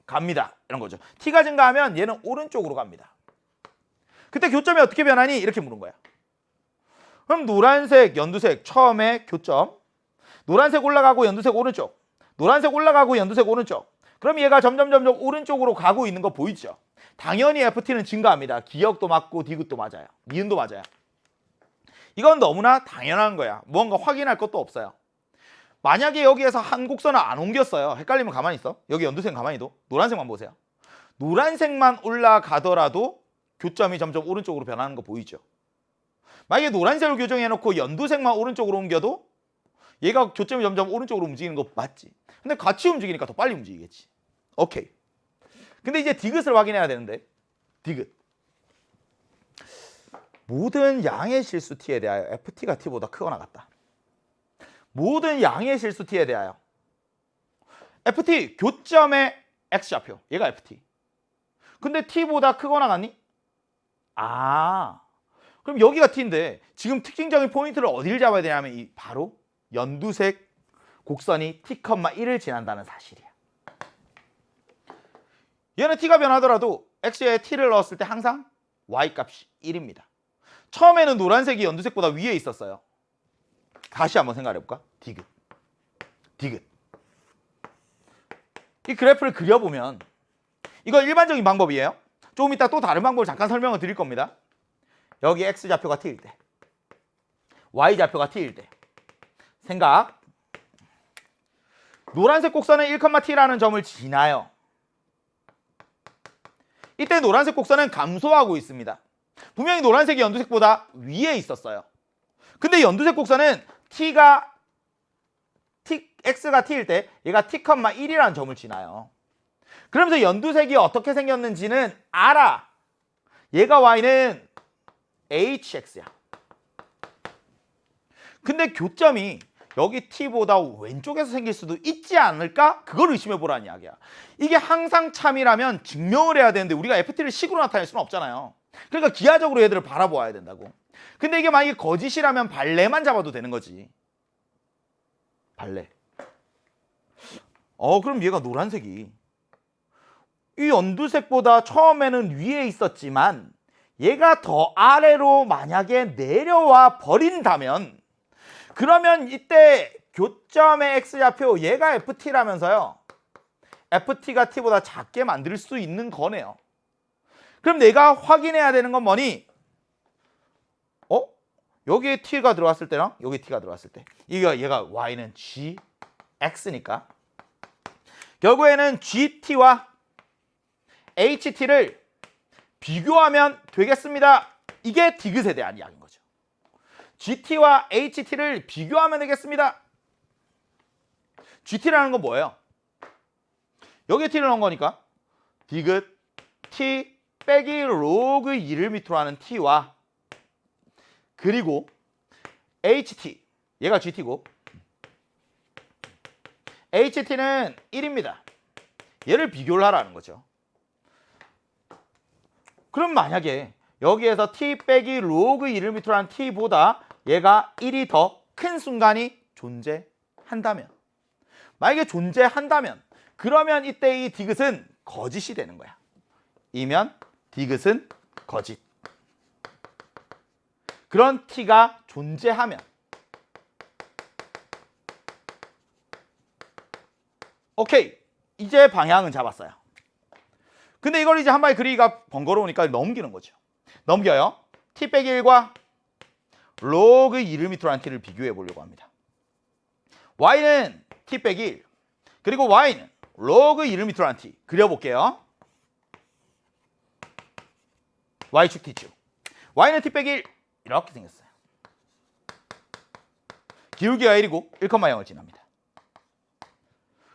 갑니다. 이런 거죠. t가 증가하면 얘는 오른쪽으로 갑니다. 그때 교점이 어떻게 변하니? 이렇게 물은 거야. 그럼 노란색, 연두색 처음에 교점. 노란색 올라가고 연두색 오른쪽. 노란색 올라가고 연두색 오른쪽. 그럼 얘가 점점 오른쪽으로 가고 있는 거 보이죠? 당연히 FT는 증가합니다. 기억도 맞고 디귿도 맞아요. 니은도 맞아요. 이건 너무나 당연한 거야. 뭔가 확인할 것도 없어요. 만약에 여기에서 한 곡선을 안 옮겼어요. 헷갈리면 가만히 있어. 여기 연두색 가만히 둬. 노란색만 보세요. 노란색만 올라가더라도 교점이 점점 오른쪽으로 변하는 거 보이죠? 만약에 노란색을 교정해놓고 연두색만 오른쪽으로 옮겨도 얘가 교점이 점점 오른쪽으로 움직이는 거 맞지? 근데 같이 움직이니까 더 빨리 움직이겠지. 오케이. 근데 이제 디귿을 확인해야 되는데 디귿. 모든 양의 실수 t에 대하여 ft가 t보다 크거나 같다. 모든 양의 실수 t에 대하여 ft 교점의 x좌표 얘가 ft. 근데 t보다 크거나 같니? 그럼 여기가 t인데 지금 특징적인 포인트를 어디를 잡아야 되냐면 바로 연두색 곡선이 t,1을 지난다는 사실이야. 얘는 t가 변하더라도 x에 t를 넣었을 때 항상 y값이 1입니다. 처음에는 노란색이 연두색보다 위에 있었어요. 다시 한번 생각해볼까? 디귿. 이 그래프를 그려보면 이건 일반적인 방법이에요. 조금 이따 또 다른 방법을 잠깐 설명을 드릴 겁니다. 여기 x좌표가 t일 때 y좌표가 t일 때 생각. 노란색 곡선은 1,t라는 점을 지나요. 이때 노란색 곡선은 감소하고 있습니다. 분명히 노란색이 연두색보다 위에 있었어요. 근데 연두색 곡선은 x가 t일 때 얘가 t,1이라는 점을 지나요. 그러면서 연두색이 어떻게 생겼는지는 알아. 얘가 y는 hx야. 근데 교점이 여기 t보다 왼쪽에서 생길 수도 있지 않을까? 그걸 의심해 보라는 이야기야. 이게 항상 참이라면 증명을 해야 되는데 우리가 ft를 식으로 나타낼 수는 없잖아요. 그러니까 기하적으로 얘들을 바라보아야 된다고. 근데 이게 만약에 거짓이라면 발레만 잡아도 되는 거지. 발레. 그럼 얘가 노란색이 이 연두색보다 처음에는 위에 있었지만 얘가 더 아래로 만약에 내려와 버린다면 그러면 이때 교점의 x좌표 얘가 ft라면서요. ft가 t보다 작게 만들 수 있는 거네요. 그럼 내가 확인해야 되는 건 뭐니? 여기에 t가 들어왔을 때랑 여기 t가 들어왔을 때 얘가 y는 gx니까 결국에는 gt와 ht를 비교하면 되겠습니다. 이게 디귿에 대한 이야기인 거죠. gt와 ht를 비교하면 되겠습니다. gt라는 건 뭐예요? 여기에 t를 넣은 거니까 디귿 t 빼기 로그 2를 밑으로 하는 t와 그리고 ht 얘가 gt고 ht는 1입니다. 얘를 비교를 하라는 거죠. 그럼 만약에 여기에서 t 빼기 로그 2를 밑으로 하는 t보다 얘가 1이 더 큰 순간이 존재한다면 만약에 존재한다면 그러면 이때 이 디귿은 거짓이 되는 거야. 이면 디귿은 거짓. 그런 t가 존재하면 오케이. 이제 방향은 잡았어요. 근데 이걸 이제 한 방에 그리기가 번거로우니까 넘기는 거죠. 넘겨요. t 빼기 1과 로그 2를 밑으로 한 t를 비교해 보려고 합니다. y는 t 빼기 1 그리고 y는 로그 2를 밑으로 한 t 그려볼게요. y축 t축 y는 t 빼기 1 이렇게 생겼어요. 기울기가 1이고 1,0을 지납니다.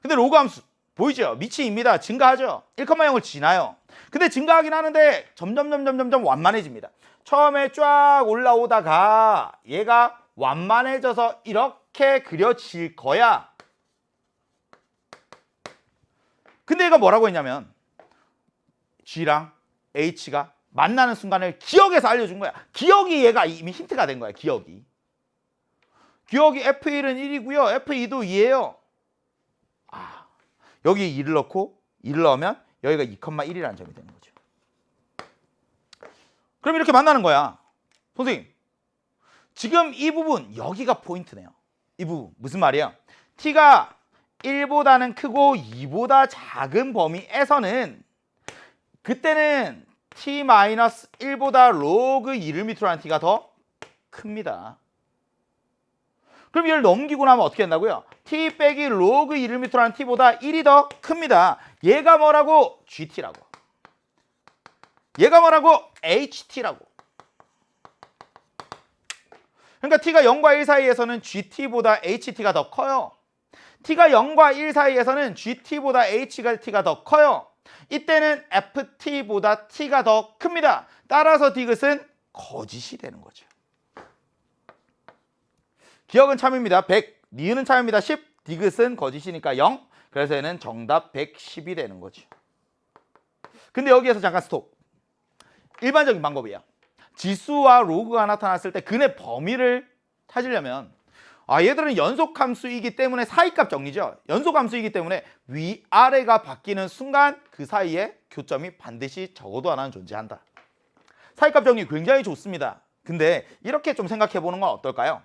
근데 로그 함수 보이죠? 미치입니다. 증가하죠? 1,0을 지나요. 근데 증가하긴 하는데 점점 완만해집니다. 처음에 쫙 올라오다가 얘가 완만해져서 이렇게 그려질 거야. 근데 얘가 뭐라고 했냐면 G랑 H가 만나는 순간을 기억에서 알려준 거야. 기억이 얘가 이미 힌트가 된 거야. 기억이 F1은 1이고요. F2도 2예요. 여기 2를 넣고 2를 넣으면 여기가 2,1이라는 점이 되는 거죠. 그럼 이렇게 만나는 거야. 선생님 지금 이 부분 여기가 포인트네요. 이 부분 무슨 말이야? t가 1보다는 크고 2보다 작은 범위에서는 그때는 t-1보다 로그 2를 밑으로 하는 t가 더 큽니다. 그럼 얘를 넘기고 나면 어떻게 된다고요? t 빼기 로그 2를 밑으로 하는 t보다 1이 더 큽니다. 얘가 뭐라고? gt라고. 얘가 뭐라고? ht라고. 그러니까 t가 0과 1 사이에서는 gt보다 ht가 더 커요. t가 0과 1 사이에서는 gt보다 t가 더 커요. 이때는 ft보다 t가 더 큽니다. 따라서 디귿은 거짓이 되는 거죠. 기억은 참입니다. 100, 니은은 참입니다. 10, 디귿은 거짓이니까 0. 그래서 얘는 정답 110이 되는 거죠. 근데 여기에서 잠깐 스톱. 일반적인 방법이야. 지수와 로그가 나타났을 때 근의 범위를 찾으려면 얘들은 연속함수이기 때문에 사이값 정리죠. 연속함수이기 때문에 위아래가 바뀌는 순간 그 사이에 교점이 반드시 적어도 하나는 존재한다. 사이값 정리 굉장히 좋습니다. 근데 이렇게 좀 생각해 보는 건 어떨까요?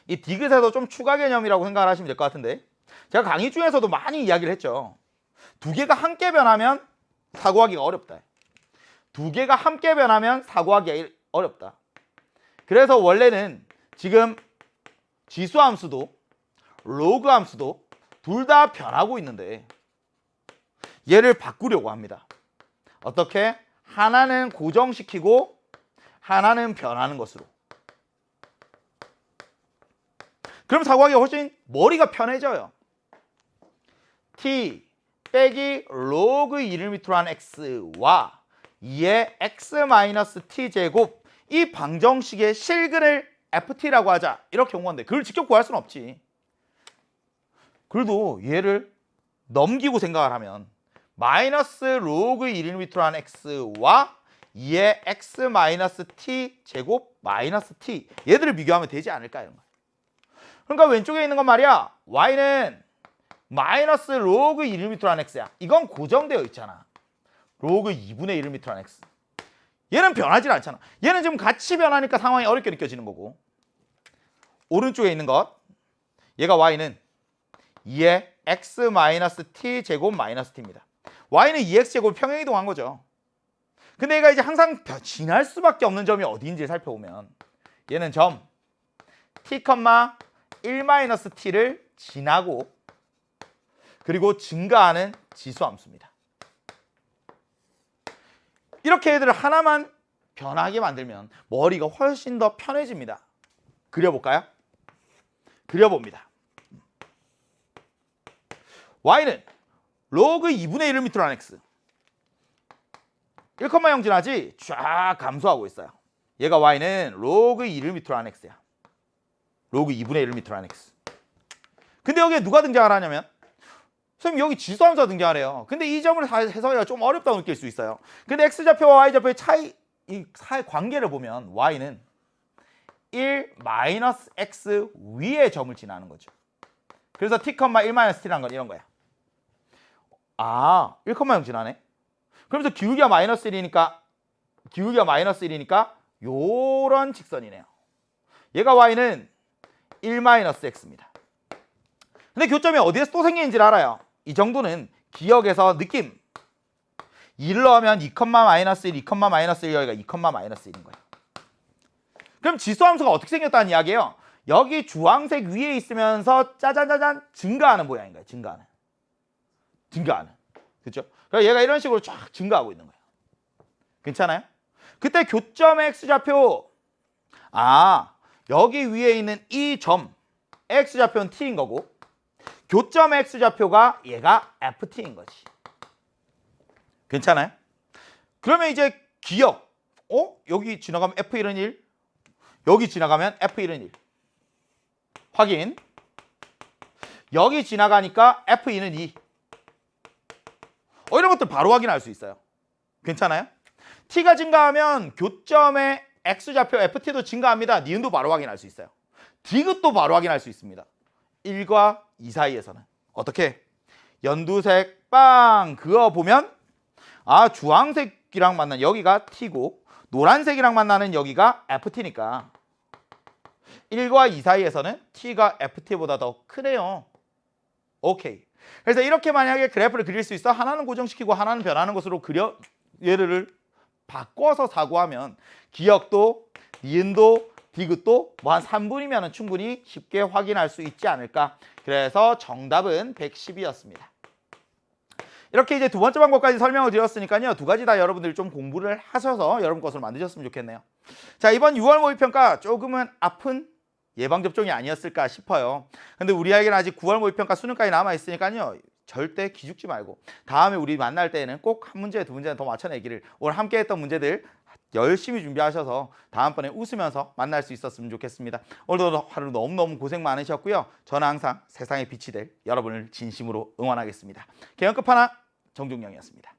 이 디귿에서 좀 추가 개념이라고 생각을 하시면 될 것 같은데 제가 강의 중에서도 많이 이야기를 했죠. 두 개가 함께 변하면 사고하기가 어렵다. 두 개가 함께 변하면 사고하기가 어렵다. 그래서 원래는 지금 지수 함수도 로그 함수도 둘 다 변하고 있는데 얘를 바꾸려고 합니다. 어떻게? 하나는 고정시키고 하나는 변하는 것으로. 그럼 사고하기가 훨씬 머리가 편해져요. t 빼기 로그 2를 밑으로 한 x와 2의 x-t 제곱 이 방정식의 실근을 ft라고 하자. 이렇게 온 건데 그걸 직접 구할 수는 없지. 그래도 얘를 넘기고 생각을 하면 마이너스 로그 1을 밑으로 한 x와 2의 x-t 제곱 마이너스 t 얘들을 비교하면 되지 않을까 이런 거야. 그러니까 왼쪽에 있는 건 말이야. y는 마이너스 로그 1m란 x야. 이건 고정되어 있잖아. 로그 2분의 1m란 x. 얘는 변하지 않잖아. 얘는 지금 같이 변하니까 상황이 어렵게 느껴지는 거고. 오른쪽에 있는 것, 얘가 y는 2의 x 마이너스 t 제곱 마이너스 t입니다. y는 2x 제곱 평행이동한 거죠. 근데 얘가 이제 항상 지날 수밖에 없는 점이 어디인지 살펴보면 얘는 점 t, 1 마이너스 t를 지나고 그리고 증가하는 지수함수입니다. 이렇게 애들을 하나만 변하게 만들면 머리가 훨씬 더 편해집니다. 그려볼까요? 그려봅니다. y는 로그 2분의 1m란 x 1,0 지나지 쫙 감소하고 있어요. 얘가 y는 로그 1m란 x야. 로그 2분의 1m란 x. 근데 여기에 누가 등장을 하냐면 선생님 여기 지수함수가 등장을 해요. 근데 이 점을 해석하기가 좀 어렵다고 느낄 수 있어요. 근데 x좌표와 y좌표의 차이, 이 사이 관계를 보면 y는 1 마이너스 x 위의 점을 지나는 거죠. 그래서 t, 1 마이너스 t라는 건 이런 거야. 아, 1,0 지나네. 그러면서 기울기가 마이너스 1이니까 요런 직선이네요. 얘가 y는 1 마이너스 x입니다. 근데 교점이 어디에서 또 생기는지를 알아요. 이 정도는 기억에서 느낌. 2를 넣으면 2, 마이너스 1, 2, 마이너스 1, 여기가 2, 마이너스 1인 거예요. 그럼 지수함수가 어떻게 생겼다는 이야기예요? 여기 주황색 위에 있으면서 짜잔짜잔 증가하는 모양인 거예요. 증가하는. 그렇죠? 그러니까 얘가 이런 식으로 쫙 증가하고 있는 거예요. 괜찮아요? 그때 교점의 x좌표, 여기 위에 있는 이 점 x좌표는 t인 거고 교점의 x좌표가 얘가 ft인 거지. 괜찮아요? 그러면 이제 기억, 여기 지나가면 f1은 1, 여기 지나가면 f1은 1 확인. 여기 지나가니까 f2는 2. 이런 것들 바로 확인할 수 있어요. 괜찮아요? t가 증가하면 교점의 x좌표 ft도 증가합니다. 니은도 바로 확인할 수 있어요. 디귿도 바로 확인할 수 있습니다. 1과 2 사이에서는 어떻게? 연두색 빵 그어보면 주황색이랑 만난 여기가 t고 노란색이랑 만나는 여기가 ft니까 1과 2 사이에서는 t가 ft보다 더 크네요. 오케이. 그래서 이렇게 만약에 그래프를 그릴 수 있어 하나는 고정시키고 하나는 변하는 것으로 그려 얘를 바꿔서 사고하면 기억도 니은도 디귿도 뭐 한 3분이면 충분히 쉽게 확인할 수 있지 않을까. 그래서 정답은 110이었습니다. 이렇게 이제 두 번째 방법까지 설명을 드렸으니까요. 두 가지 다 여러분들이 좀 공부를 하셔서 여러분 것을 만드셨으면 좋겠네요. 자, 이번 6월 모의평가 조금은 아픈 예방접종이 아니었을까 싶어요. 근데 우리 아이에게는 아직 9월 모의평가 수능까지 남아있으니까요. 절대 기죽지 말고 다음에 우리 만날 때에는 꼭 한 문제, 두 문제는 더 맞춰내기를 오늘 함께 했던 문제들 열심히 준비하셔서 다음번에 웃으면서 만날 수 있었으면 좋겠습니다. 오늘도 하루 너무너무 고생 많으셨고요. 저는 항상 세상의 빛이 될 여러분을 진심으로 응원하겠습니다. 개연끝 하나 정종영이었습니다.